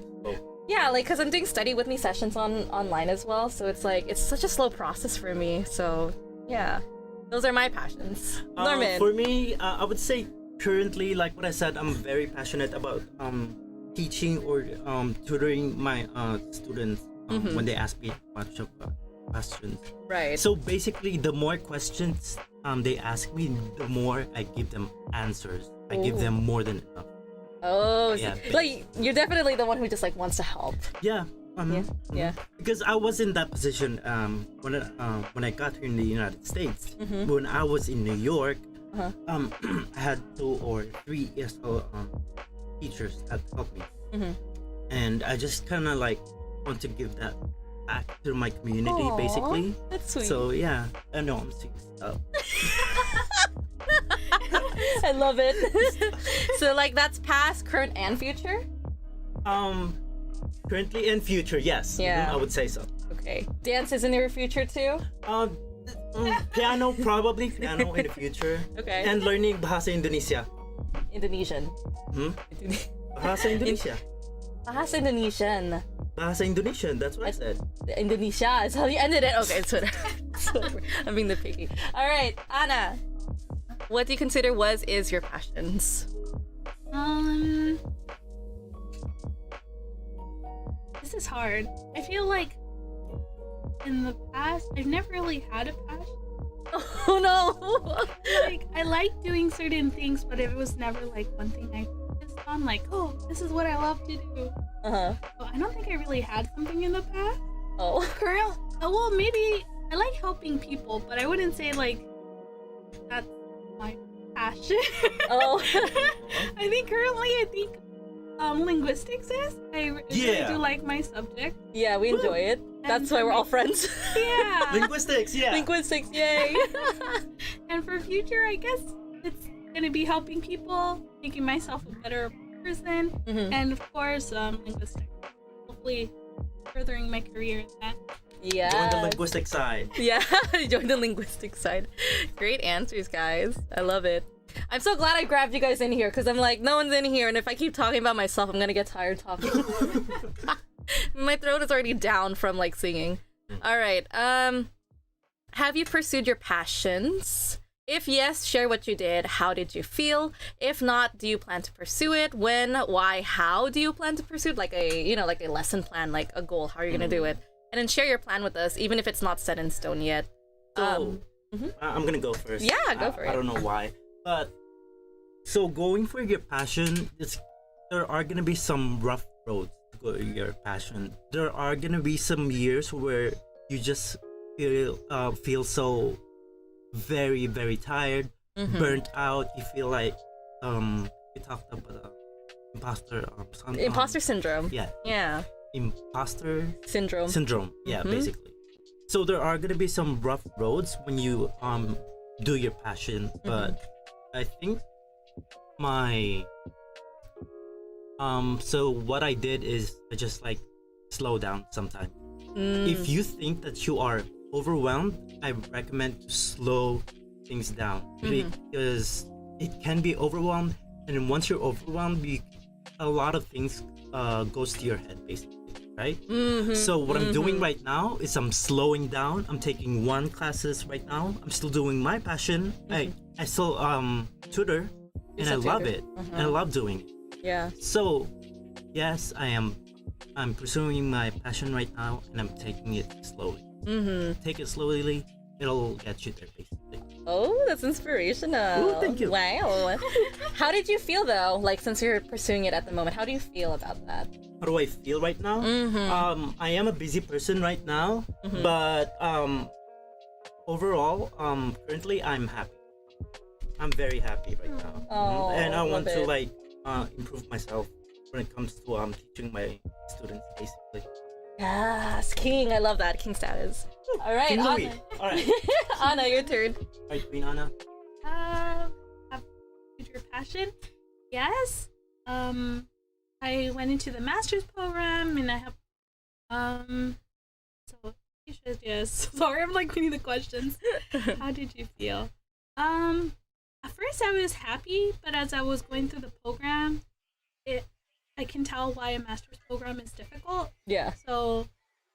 Yeah, like, because I'm doing study with me sessions online as well, so it's like, it's such a slow process for me, so, yeah. Those are my passions. Norman. For me, I would say currently, like what I said, I'm very passionate about teaching or tutoring my students when they ask me a bunch of questions. Right. So basically, the more questions they ask me, the more I give them answers. I give them more than enough. Oh, Yeah, like, you're definitely the one who just, like, wants to help. Yeah. Yeah. Because I was in that position when I got here in the United States. When I was in New York, I had 2 or 3 ESL teachers that helped me, and I just kind of like want to give that back to my community. Aw, basically. That's sweet. So yeah, I know I'm serious. I love it. So, like, that's past, current, and future? Currently and future, yes. Yeah. I would say so. Okay. Dance is in your future, too? Piano, probably piano in the future. Okay. And learning Bahasa Indonesia. Indonesian. Bahasa Indonesia. Bahasa Indonesian. Bahasa Indonesian, that's what I said. Indonesia is how you ended it. Okay, it's whatever. I'm being nitpicky. All right, Anna. What do you consider is your passions? This is hard. I feel like in the past, I've never really had a passion. Oh no! Like, I like doing certain things, but it was never like one thing I focused on. Like, oh, this is what I love to do. So I don't think I really had something in the past. Oh. Well, maybe I like helping people, but I wouldn't say like that's my passion. Oh. I think currently, linguistics is. I really do like my subject. Yeah, we enjoy it. That's why we're all friends. Yeah. Linguistics, yeah. Linguistics, yay. And for future, I guess it's gonna be helping people, making myself a better person, and of course, linguistics. Hopefully, furthering my career in that. Yeah. Join the linguistic side. Yeah, join the linguistic side. Great answers, guys. I love it. I'm so glad I grabbed you guys in here, because I'm like, no one's in here, and if I keep talking about myself, I'm gonna get tired talking. My throat is already down from, like, singing. All right. Have you pursued your passions? If yes, share what you did. How did you feel? If not, do you plan to pursue it? When? Why? How do you plan to pursue it? Like like a lesson plan, like a goal. How are you gonna do it? And then share your plan with us, even if it's not set in stone yet. So, I'm gonna go first. Yeah, go for it. I don't know why, but so going for your passion, there are gonna be some rough roads to go to your passion. There are gonna be some years where you just feel so very, very tired, burnt out. You feel like we talked about Imposter syndrome. Yeah. Yeah. Imposter Syndrome. Yeah, basically. So there are gonna be some rough roads when you do your passion, but I think my so what I did is I just like slow down sometimes. If you think that you are overwhelmed, I recommend to slow things down because it can be overwhelmed, and then once you're overwhelmed, a lot of things goes to your head basically, right? So what I'm doing right now is I'm slowing down. I'm taking 1 classes right now. I'm still doing my passion. I still tutor, and I love it. And I love doing it. Yeah. So yes, I'm pursuing my passion right now, and I'm taking it slowly. Take it slowly, it'll get you there basically. Oh, that's inspirational. Ooh, thank you. Wow. How did you feel though? Like, since you're pursuing it at the moment, how do you feel about that? How do I feel right now? I am a busy person right now, but overall, currently I'm happy. I'm very happy right now. Oh, and I want love to it. like improve myself when it comes to teaching my students basically. Yes, king. I love that. King status. All right, King Louis. Anna. All right. Anna, your turn. All right, Queen Anna. Have future passion? Yes. I went into the master's program, and I have so you should yes. Sorry, I'm like reading the questions. How did you feel? At first I was happy, but as I was going through the program, I can tell why a master's program is difficult. Yeah. So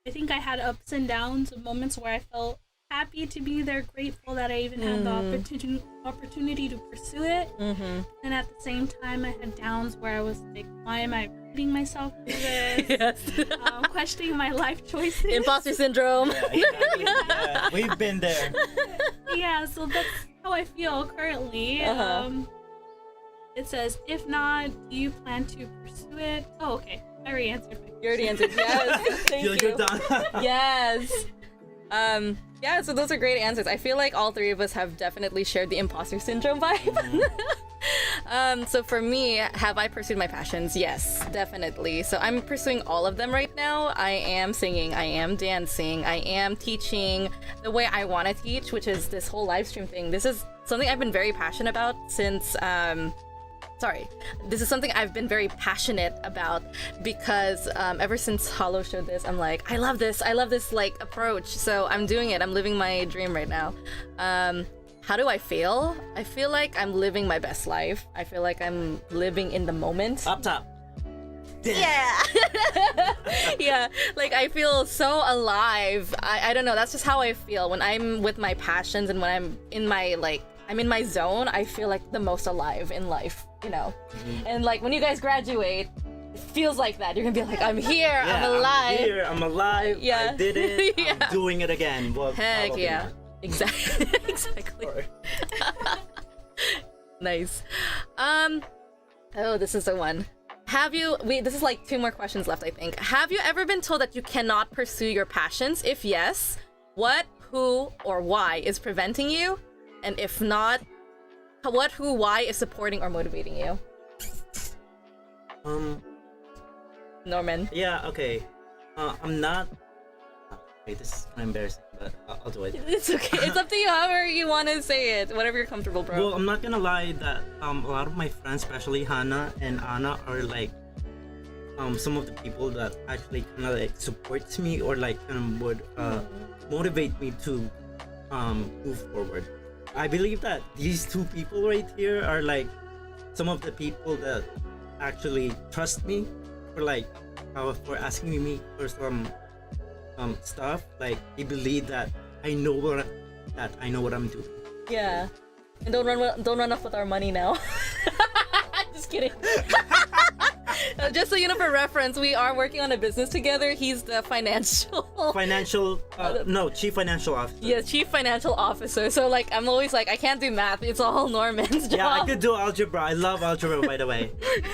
I think I had ups and downs of moments where I felt happy to be there, grateful that I even had the opportunity to pursue it. And at the same time, I had downs where I was like, why am I putting myself through this? Yes. Questioning my life choices. Imposter syndrome. Yeah, exactly. Yeah, we've been there. Yeah, so that's how I feel currently. It says, if not, do you plan to pursue it? Oh, okay. I already answered my question. You already answered. Yes. Thank you. You're done. Yes. Yeah, so those are great answers. I feel like all 3 of us have definitely shared the imposter syndrome vibe. So for me, have I pursued my passions? Yes, definitely. So I'm pursuing all of them right now. I am singing, I am dancing, I am teaching the way I want to teach, which is this whole live stream thing. This is something I've been very passionate about since this is something I've been very passionate about because ever since Hollow showed this, I'm like, I love this like approach. So I'm doing it. I'm living my dream right now. How do I feel? I feel like I'm living my best life. I feel like I'm living in the moment. Up top. Yeah. Yeah, like I feel so alive. I don't know, that's just how I feel when I'm with my passions and when I'm in my zone. I feel like the most alive in life, you know. And like when you guys graduate, it feels like that. You're gonna be like, I'm here, Yeah, I'm alive. I'm alive. Yeah. I did it. Yeah. I'm doing it again. Well, Heck probably yeah. not. Exactly. Exactly. Sorry. Nice. Oh, this is the one. This is like 2 more questions left, I think. Have you ever been told that you cannot pursue your passions? If yes, what, who, or why is preventing you? And if not, what, who, why is supporting or motivating you? Norman. Yeah, okay. I'm not. Okay, this is kind of embarrassing, but I'll do it. It's okay. It's up to you, however you want to say it. Whatever you're comfortable, bro. Well, I'm not gonna lie that a lot of my friends, especially Hannah and Anna, are like some of the people that actually kind of like supports me or like would motivate me to move forward. I believe that these 2 people right here are like some of the people that actually trust me for asking me for some stuff. Like they believe that I know what I'm doing. Yeah. And don't run off with our money now. Just kidding. Just so you know, for reference, we are working on a business together. He's the chief financial officer. Yeah, chief financial officer. So like, I'm always like, I can't do math. It's all Norman's job. Yeah, I could do algebra. I love algebra, by the way.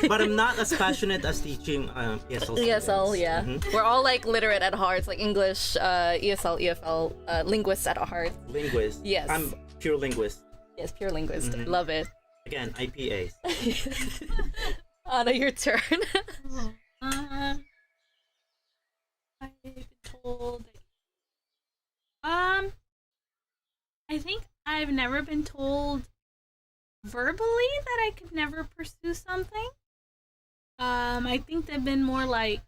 But I'm not as passionate as teaching ESL. ESL, yeah. Mm-hmm. We're all like literate at heart. It's like English, ESL, EFL, linguists at heart. Linguist. Yes. I'm pure linguist. Yes, pure linguist. Mm-hmm. Love it. Again, IPAs. Anna, your turn. I've been told. I think I've never been told verbally that I could never pursue something. I think they've been more like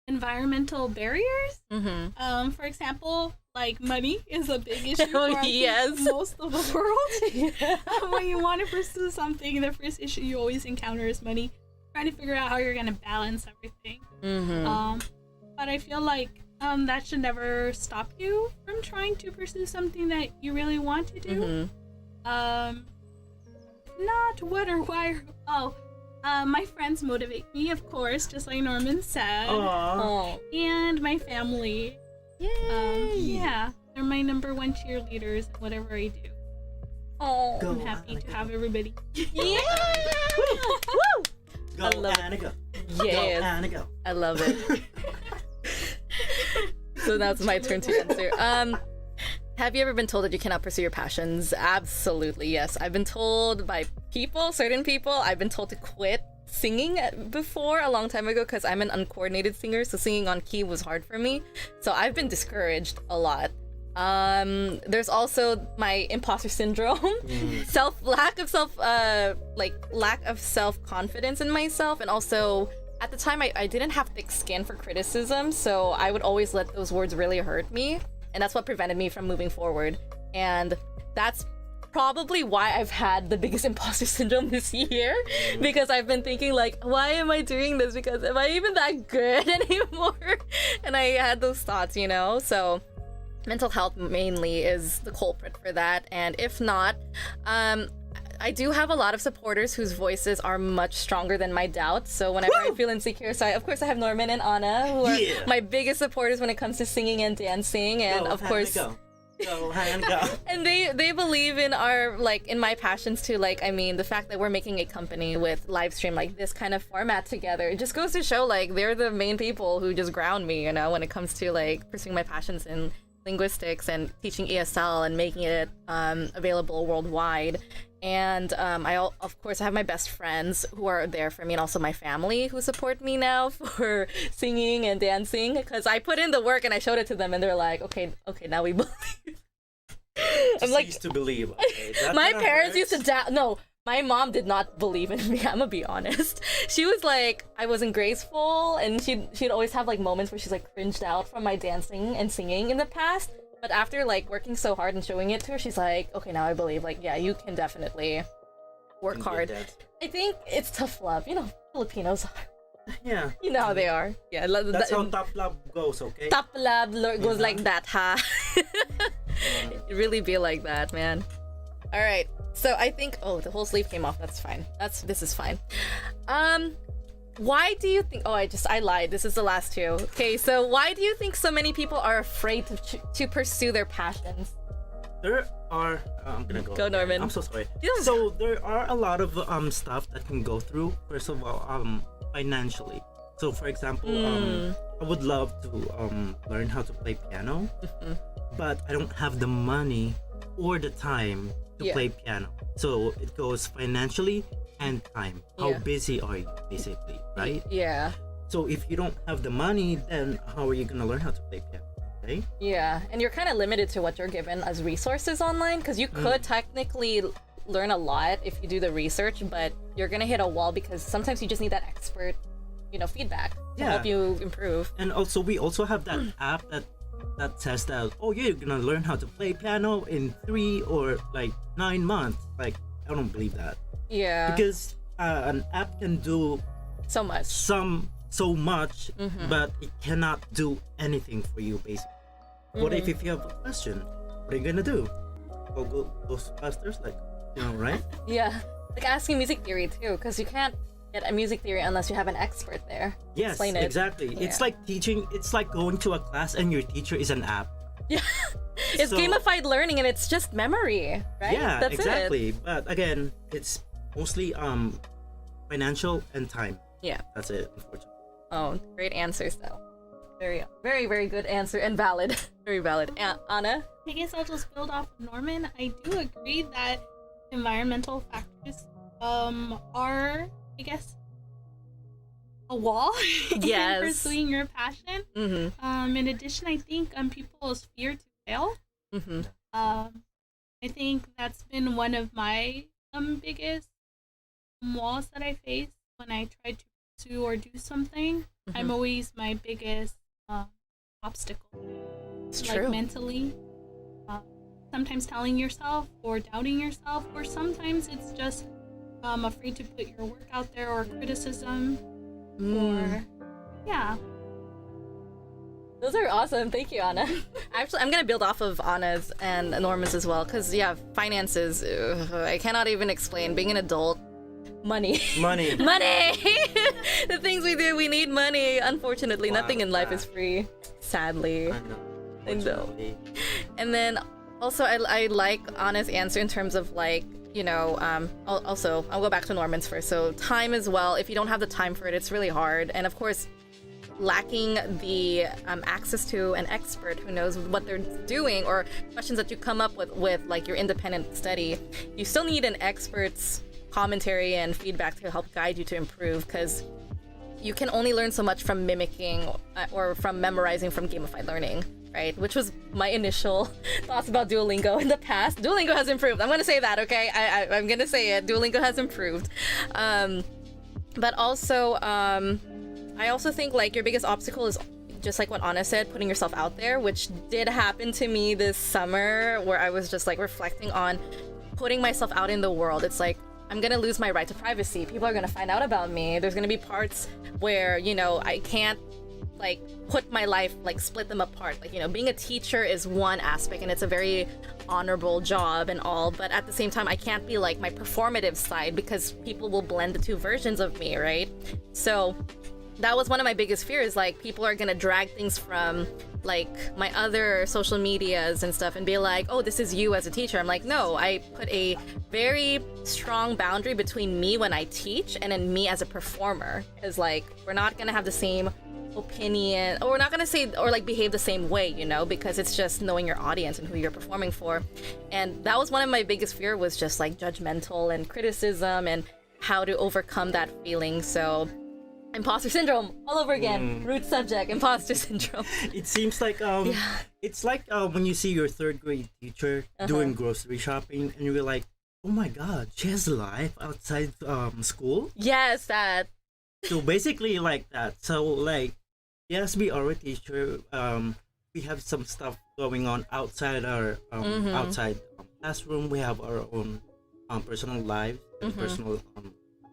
environmental barriers. Mm-hmm. For example, like money is a big issue for most of the world. Yeah. When you want to pursue something, the first issue you always encounter is money. Trying to figure out how you're gonna balance everything. Mm-hmm. But I feel like that should never stop you from trying to pursue something that you really want to do. Mm-hmm. Not what or why. My friends motivate me, of course, just like Norman said. Aww. And my family. Yay! Yeah, they're my number one cheerleaders in whatever I do. Oh, I'm happy to have everybody. Yeah! Woo! Go, I love Anna, go. Yes. Go, Anna, go. I love it. So now it's my turn to answer. Have you ever been told that you cannot pursue your passions? Absolutely, yes. I've been told by certain people, I've been told to quit singing before a long time ago because I'm an uncoordinated singer, so singing on key was hard for me. So I've been discouraged a lot. There's also my imposter syndrome, lack of self-confidence in myself, and also at the time I didn't have thick skin for criticism, so I would always let those words really hurt me, and that's what prevented me from moving forward. And that's probably why I've had the biggest imposter syndrome this year, because I've been thinking like, why am I doing this? Because am I even that good anymore? And I had those thoughts, you know? So mental health mainly is the culprit for that. And if not, I do have a lot of supporters whose voices are much stronger than my doubts. So whenever I feel insecure, of course I have Norman and Anna, who are my biggest supporters when it comes to singing and dancing. And of course, go, hand, go. And they believe in in my passions too. Like, I mean, the fact that we're making a company with live stream, like this kind of format together, it just goes to show like they're the main people who just ground me, you know, when it comes to like pursuing my passions in linguistics and teaching ESL and making it available worldwide. And of course I have my best friends who are there for me, and also my family who support me now for singing and dancing, because I put in the work and I showed it to them and they're like, okay, now we believe. I'm like, to believe. Okay, my parents used to no, my mom did not believe in me. I'm gonna be honest. She was like, I wasn't graceful, and she'd always have like moments where she's like cringed out from my dancing and singing in the past. But after like working so hard and showing it to her, she's like, okay, now I believe. Like, yeah, you can definitely work hard. I think it's tough love. You know, Filipinos are. Yeah. You know how they are. Yeah. That's how top love goes, okay? Top love goes like that, huh? It really be like that, man. All right. So I think, the whole sleeve came off. That's fine. This is fine. Why do you think... I lied. This is the last two. Okay, so why do you think so many people are afraid to pursue their passions? There are... I'm gonna go. Go, Norman. I'm so sorry. Yeah. So there are a lot of stuff that can go through. First of all, financially. So for example, I would love to learn how to play piano, but I don't have the money or the time to play piano. So it goes financially and time. How busy are you, basically, right? Yeah. So if you don't have the money, then how are you gonna learn how to play piano? Okay? Yeah, and you're kind of limited to what you're given as resources online, because you could technically learn a lot if you do the research, but you're gonna hit a wall because sometimes you just need that expert, feedback to help you improve. And also, we also have that app that says that, you're gonna learn how to play piano in 3 or 9 months. Like, I don't believe that. Yeah. Because an app can do so much. So much, but it cannot do anything for you, basically. What if you have a question? What are you gonna do? Ghostbusters, like, right? Yeah, like asking music theory too, because you can't get a music theory unless you have an expert there. Yes, Explain it. exactly. Yeah. It's like teaching. It's like going to a class and your teacher is an app. Yeah, it's So- gamified learning and it's just memory, right? Yeah, That's exactly. it. But again, it's mostly financial and time. Yeah. That's it, unfortunately. Oh, great answers though. Very, very, very good answer and valid. Very valid. Anna? I guess I'll just build off of Norman. I do agree that environmental factors are, I guess, a wall Yes. in pursuing your passion. Mm-hmm. In addition, I think people's fear to fail. Mm-hmm. I think that's been one of my biggest walls that I face when I try to pursue or do something. I'm always my biggest obstacle. It's like true. mentally. Sometimes telling yourself or doubting yourself, or sometimes it's just afraid to put your work out there, or criticism, or yeah. Those are awesome. Thank you, Anna. Actually, I'm gonna build off of Anna's and Norma's as well, because finances. I cannot even explain. Being an adult, money. Money. The things we do, we need money. Unfortunately, Wow, nothing in life yeah. is free. Sadly. I know. I know. Unfortunately. And then also, I like Anna's answer in terms of like, also, I'll go back to Norman's first. So time as well. If you don't have the time for it, it's really hard. And of course, lacking the access to an expert who knows what they're doing, or questions that you come up with like your independent study, you still need an expert's commentary and feedback to help guide you to improve, because you can only learn so much from mimicking or from memorizing from gamified learning, right? Which was my initial thoughts about Duolingo in the past. Duolingo has improved. I'm gonna say that, okay? I'm gonna say it. Duolingo has improved. But also, I also think like your biggest obstacle is just like what Anna said, putting yourself out there, which did happen to me this summer, where I was just like reflecting on putting myself out in the world. It's like, I'm gonna lose my right to privacy. People are gonna find out about me. There's gonna be parts where, I can't like put my life, like split them apart. Like, being a teacher is one aspect and it's a very honorable job and all, but at the same time, I can't be like my performative side, because people will blend the two versions of me, right? So that was one of my biggest fears. Like, people are gonna drag things from like my other social medias and stuff and be like, oh, this is you as a teacher. I'm like, no, I put a very strong boundary between me when I teach and then me as a performer. Because like, we're not gonna have the same opinion, or we're not gonna say or like behave the same way, because it's just knowing your audience and who you're performing for. And that was one of my biggest fear, was just like judgmental and criticism and how to overcome that feeling. So imposter syndrome all over again. Root subject, imposter syndrome. It seems like it's like when you see your third grade teacher doing grocery shopping and you're like, oh my god, she has a life outside school. Yes, that. So basically like that. So like, yes, we are a teacher. We have some stuff going on outside our outside classroom. We have our own personal lives and personal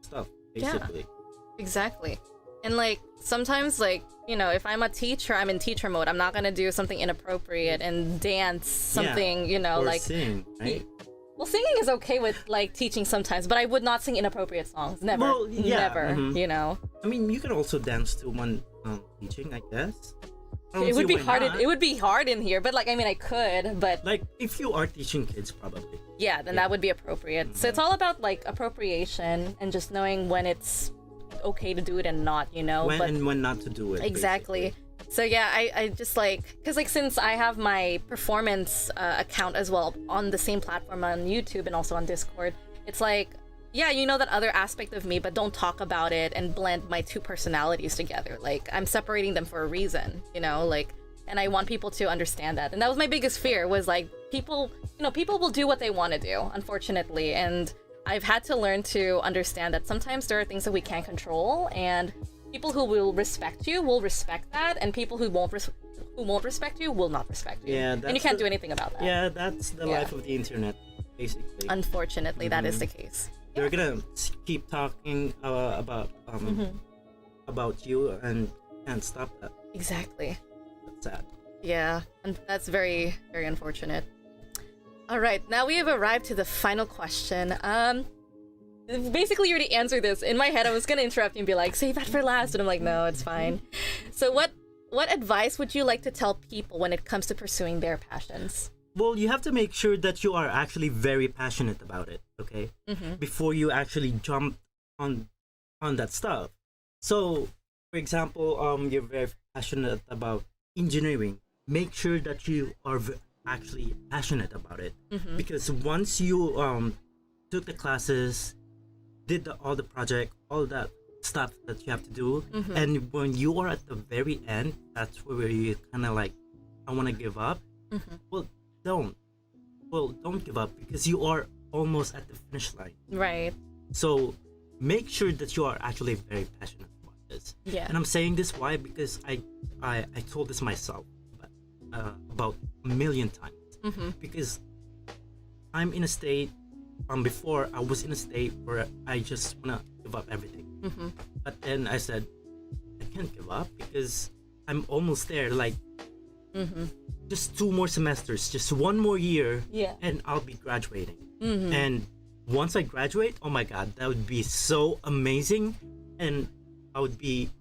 stuff, basically. Yeah, exactly. And like, sometimes like, if I'm a teacher, I'm in teacher mode. I'm not gonna do something inappropriate and dance something, or like sing, right? Well, singing is okay with like teaching sometimes, but I would not sing inappropriate songs. Never. Well, yeah, Never. I mean, you can also dance to one teaching, I guess. I don't It would see be why hard. not. It would be hard in here, but like, I mean, I could, but Like, if you are teaching kids, probably. yeah, then that would be appropriate. So it's all about like appropriation and just knowing when it's okay to do it and not, When but and when not to do it. exactly. basically. So yeah, I just like, because like, since I have my performance account as well on the same platform on YouTube and also on Discord, it's like, yeah, that other aspect of me, but don't talk about it and blend my two personalities together. Like, I'm separating them for a reason, like, and I want people to understand that. And that was my biggest fear, was like, people will do what they want to do, unfortunately. And I've had to learn to understand that sometimes there are things that we can't control, and people who will respect you will respect that, and people who won't respect you will not respect you. Yeah, and you can't do anything about that. Yeah, that's the life of the internet, basically. Unfortunately, that is the case. They're gonna keep talking about you and can't stop that. Exactly. That's sad. Yeah, and that's very, very unfortunate. All right, now we have arrived to the final question. Basically, you already answered this. In my head, I was gonna interrupt you and be like, "Save that for last," and I'm like, "No, it's fine." So, what advice would you like to tell people when it comes to pursuing their passions? Well, you have to make sure that you are actually very passionate about it, okay? Before you actually jump on that stuff. So, for example, you're very passionate about engineering. Make sure that you are actually passionate about it, because once you took the classes, did all the project, all that stuff that you have to do, and when you are at the very end, that's where you kind of like, I want to give up. Well, don't give up, because you are almost at the finish line. Right. So make sure that you are actually very passionate about this. Yeah. And I'm saying this why, because I told this myself about a million times, because I'm in a state before I was in a state where I just wanna give up everything, but then I said I can't give up, because I'm almost there, like just 2 more semesters, just 1 more year, and I'll be graduating. And once I graduate, oh my god, that would be so amazing, and I would be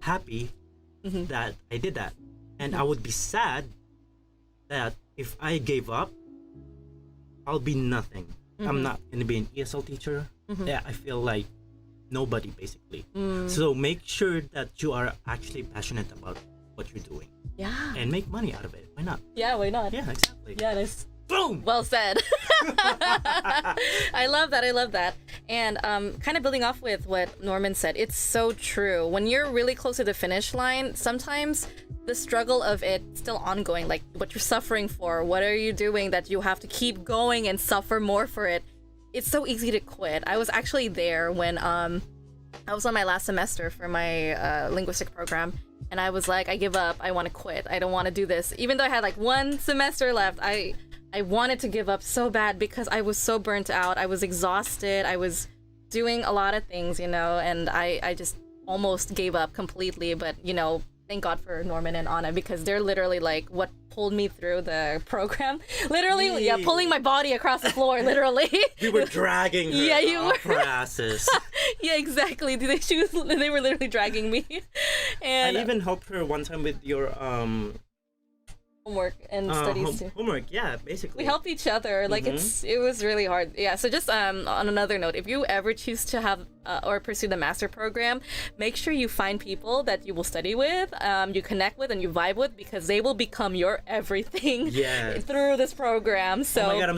happy that I did that, and I would be sad that if I gave up, I'll be nothing. I'm not gonna be an ESL teacher. Yeah, I feel like nobody, basically. So make sure that you are actually passionate about what you're doing. Yeah. And make money out of it. Why not? Yeah, why not? Yeah, exactly. Yeah, nice. Boom! Well said. I love that. And kind of building off with what Norman said, it's so true. When you're really close to the finish line, sometimes the struggle of it still ongoing, like what you're suffering for, what are you doing that you have to keep going and suffer more for it. It's so easy to quit. I was actually there when I was on my last semester for my linguistic program, and I was like, I give up, I want to quit, I don't want to do this. Even though I had like 1 semester left, I wanted to give up so bad, because I was so burnt out, I was exhausted, I was doing a lot of things, and I just almost gave up completely. But thank God for Norman and Anna, because they're literally like what pulled me through the program. Literally, pulling my body across the floor, literally. We were dragging her off her asses. Yeah, exactly. They were literally dragging me. And I even helped her one time with your homework and studies too. Homework, yeah, basically. We helped each other. Like it was really hard. Yeah. So just on another note, if you ever choose to have or pursue the master program, make sure you find people that you will study with, you connect with, and you vibe with, because they will become your everything. Through this program. So. Oh my god,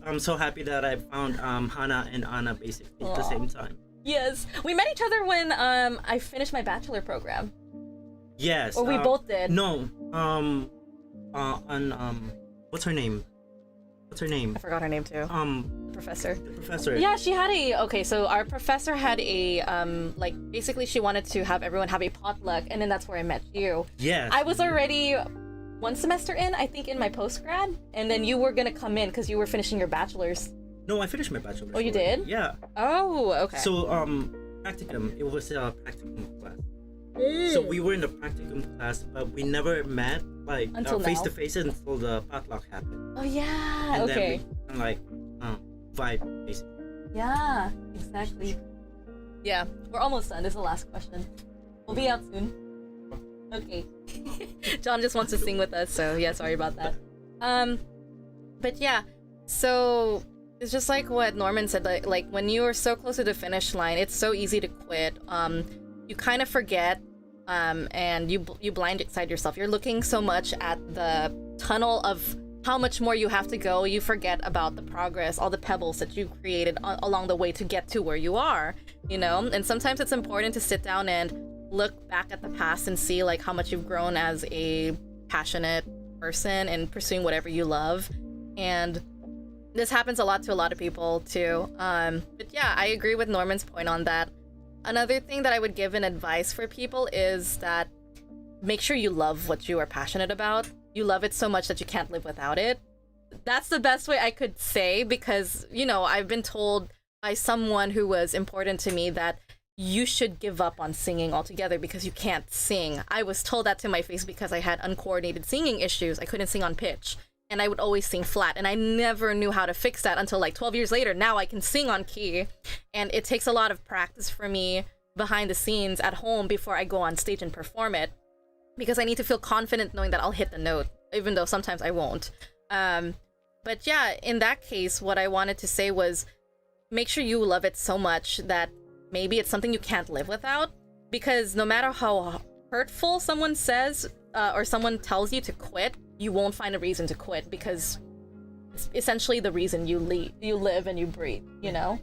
I'm so happy that I found Hannah and Anna basically at the same time. Yes, we met each other when I finished my bachelor program. Yes. Or we both did. No. What's her name? I forgot her name too. The professor. The professor. Yeah, she had so our professor had like basically she wanted to have everyone have a potluck, and then that's where I met you. Yes. I was already 1 semester in, I think, in my post-grad, and then you were gonna come in because you were finishing your bachelor's. No, I finished my bachelor's. Oh, you did? Yeah. Oh, okay. So practicum, it was a practicum class. So we were in the practicum class, but we never met like face to face until the potluck happened. Oh yeah, and okay. Then we vibe basically. Yeah, exactly. Yeah, we're almost done. This is the last question. We'll be out soon. Okay. John just wants to sing with us, so yeah, sorry about that. But yeah, so it's just like what Norman said. Like when you are so close to the finish line, it's so easy to quit. You kind of forget, and you blindside yourself. You're looking so much at the tunnel of how much more you have to go. You forget about the progress, all the pebbles that you created along the way to get to where you are, And sometimes it's important to sit down and look back at the past and see like how much you've grown as a passionate person and pursuing whatever you love. And this happens a lot to a lot of people too. But yeah, I agree with Norman's point on that. Another thing that I would give in advice for people is that make sure you love what you are passionate about. You love it so much that you can't live without it. That's the best way I could say, because, I've been told by someone who was important to me that you should give up on singing altogether because you can't sing. I was told that to my face because I had uncoordinated singing issues. I couldn't sing on pitch. and I would always sing flat, and I never knew how to fix that until like 12 years later. Now I can sing on key, and it takes a lot of practice for me behind the scenes at home before I go on stage and perform it, because I need to feel confident knowing that I'll hit the note, even though sometimes I won't. But yeah, in that case, what I wanted to say was make sure you love it so much that maybe it's something you can't live without, because no matter how hurtful someone says or someone tells you to quit, you won't find a reason to quit, because it's essentially the reason you live and you breathe, you know?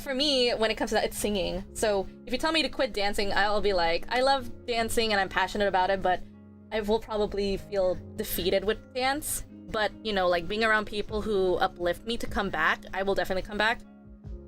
For me, when it comes to that, it's singing. So if you tell me to quit dancing, I'll be like, I love dancing and I'm passionate about it, but I will probably feel defeated with dance. But, you know, like being around people who uplift me to come back, I will definitely come back.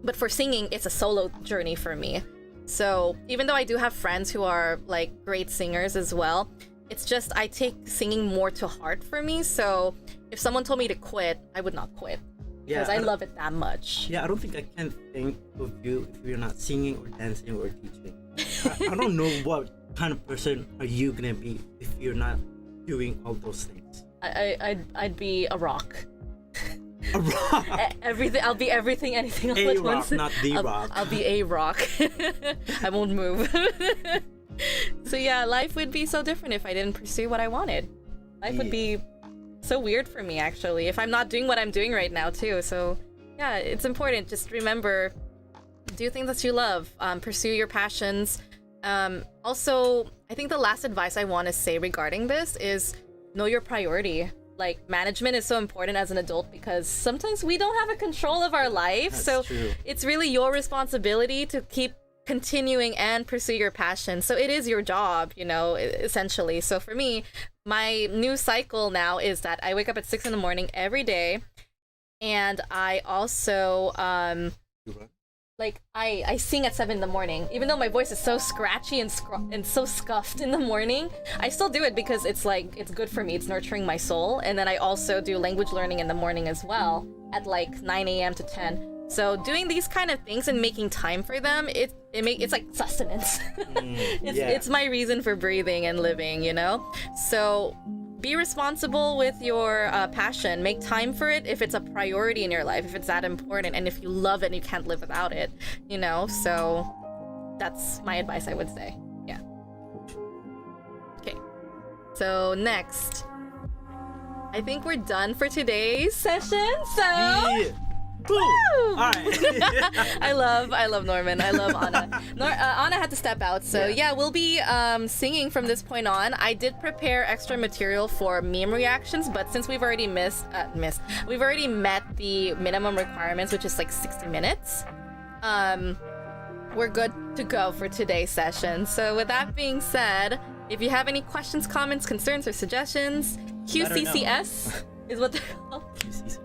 But for singing, it's a solo journey for me. So even though I do have friends who are like great singers as well, it's just I take singing more to heart for me. So if someone told me to quit, I would not quit. Because I love it that much. Yeah, I don't think I can think of you if you're not singing or dancing or teaching. I don't know what kind of person are you gonna be if you're not doing all those things. I'd be a rock. A rock. Everything. I'll be everything, anything all A at rock, once. not the rock. I'll be a rock. I won't move. So yeah, life would be so different if I didn't pursue what I wanted. Life would be so weird for me, actually, if I'm not doing what I'm doing right now too. So yeah, it's important. Just remember, do things that you love. Pursue your passions. Also, I think the last advice I want to say regarding this is know your priority. Like, management is so important as an adult because sometimes we don't have a control of our life. That's so true. It's really your responsibility to keep continuing and pursue your passion. So it is your job, you know, essentially. So for me, my new cycle now is that I wake up at 6 a.m. every day, and I also like I sing at 7 a.m. Even though my voice is so scratchy and so scuffed in the morning, I still do it because it's like it's good for me. It's nurturing my soul. And then I also do language learning in the morning as well at like 9 a.m. to 10. So doing these kind of things and making time for them, it's like sustenance. It's my reason for breathing and living, you know? So be responsible with your passion. Make time for it if it's a priority in your life, if it's that important, and if you love it and you can't live without it, you know? So that's my advice, I would say. Yeah. Okay. So next, I think we're done for today's session. So... Yeah. Woo! All right. I love Norman. I love Anna. Anna had to step out, so yeah, we'll be singing from this point on. I did prepare extra material for meme reactions, but since we've already we've already met the minimum requirements, which is like 60 minutes. We're good to go for today's session. So with that being said, if you have any questions, comments, concerns, or suggestions, QCCS is what they're called. QCCS.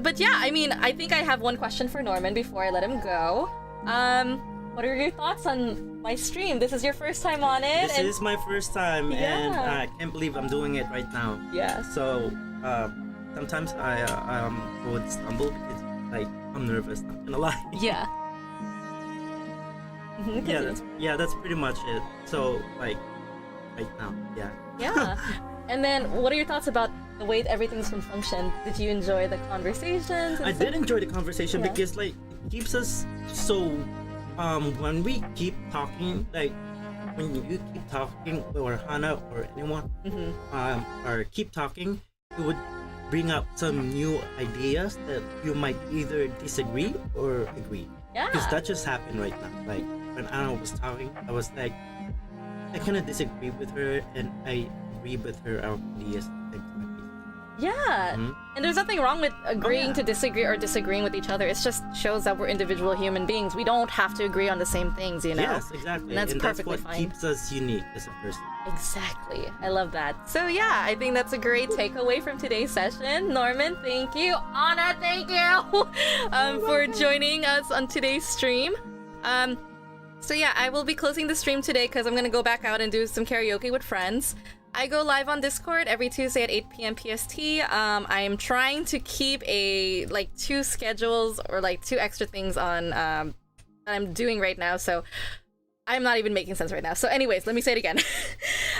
But yeah, I mean, I think I have one question for Norman before I let him go. What are your thoughts on my stream? This is your first time on it. This is my first time, and I can't believe I'm doing it right now. Yeah. So, sometimes I would stumble because like I'm nervous. Not gonna lie. Yeah. That's pretty much it. So like right now, yeah. Yeah. And then, what are your thoughts about the way everything's been functioned? Did you enjoy the conversations? I did enjoy the conversation because like it keeps us so when we keep talking, like when you keep talking or Hannah or anyone or keep talking, it would bring up some new ideas that you might either disagree or agree. Yeah. Because that just happened right now. Like when Anna was talking, I was like, I kind of disagree with her and I agree with her ideas. Yeah, and there's nothing wrong with agreeing to disagree or disagreeing with each other. It just shows that we're individual human beings. We don't have to agree on the same things, you know? Yes, exactly. And that's perfectly what fine. Keeps us unique as a person. Exactly. I love that. So yeah, I think that's a great takeaway from today's session. Norman, thank you. Anna, thank you for joining us on today's stream. So yeah, I will be closing the stream today because I'm going to go back out and do some karaoke with friends. I go live on Discord every Tuesday at 8 p.m. PST. I am trying to keep like 2 schedules or like 2 extra things on that I'm doing right now. So I'm not even making sense right now. So anyways, let me say it again.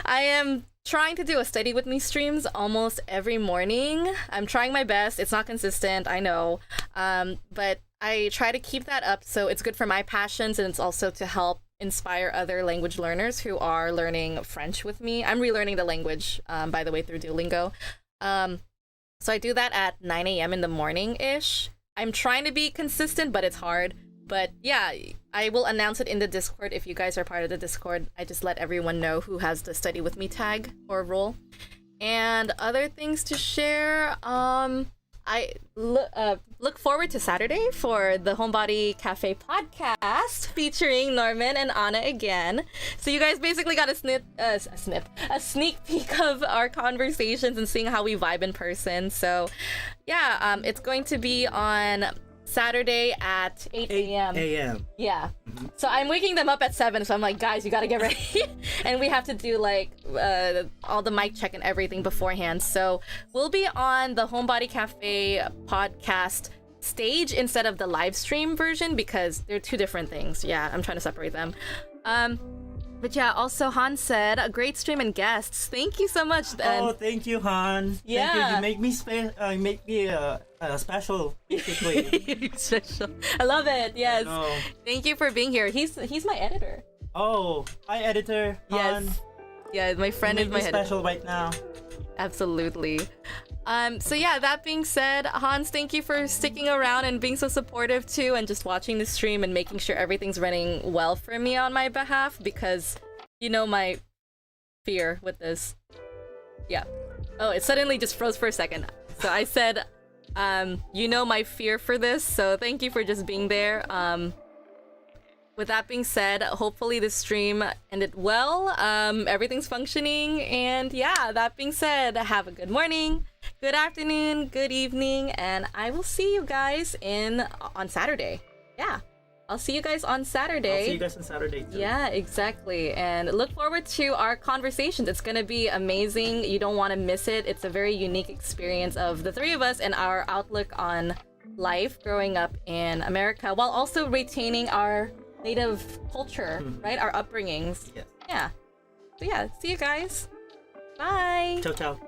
I am trying to do a study with me streams almost every morning. I'm trying my best. It's not consistent, I know. But I try to keep that up so it's good for my passions, and it's also to help inspire other language learners who are learning French with me. I'm relearning the language, by the way, through Duolingo. So I do that at 9 a.m. in the morning-ish. I'm trying to be consistent, but it's hard. But yeah, I will announce it in the Discord if you guys are part of the Discord. I just let everyone know who has the study with me tag or role. And other things to share, I look forward to Saturday for the Homebody Cafe podcast featuring Norman and Anna again. So you guys basically got a sneak peek of our conversations and seeing how we vibe in person. So yeah, it's going to be on Saturday at 8 a.m. Yeah. Mm-hmm. So I'm waking them up at 7, so I'm like, guys, you gotta get ready. And we have to do like all the mic check and everything beforehand. So we'll be on the Homebody Cafe podcast stage instead of the live stream version because they're two different things. Yeah, I'm trying to separate them. But yeah, also Han said, a great stream and guests. Thank you so much. Oh, thank you, Han. Yeah. Thank you. You make me special, basically. Special. I love it. Yes. Thank you for being here. He's my editor. Oh, hi, editor. Han. Yes. Yeah, my friend is my editor. Special right now. Absolutely. So yeah, that being said, Hans, thank you for sticking around and being so supportive too, and just watching the stream and making sure everything's running well for me on my behalf, because you know my fear with this. Yeah. Oh, it suddenly just froze for a second. So I said, you know my fear for this, so thank you for just being there. With that being said, hopefully the stream ended well. Everything's functioning, and yeah, that being said, have a good morning, good afternoon, good evening, and I will see you guys on Saturday. Yeah, I'll see you guys on Saturday. I'll see you guys on Saturday too. Yeah, exactly. And look forward to our conversations. It's gonna be amazing. You don't want to miss it. It's a very unique experience of the three of us and our outlook on life growing up in America, while also retaining our native culture, right? Our upbringings. Yes. Yeah. So yeah, see you guys. Bye. Ciao, ciao.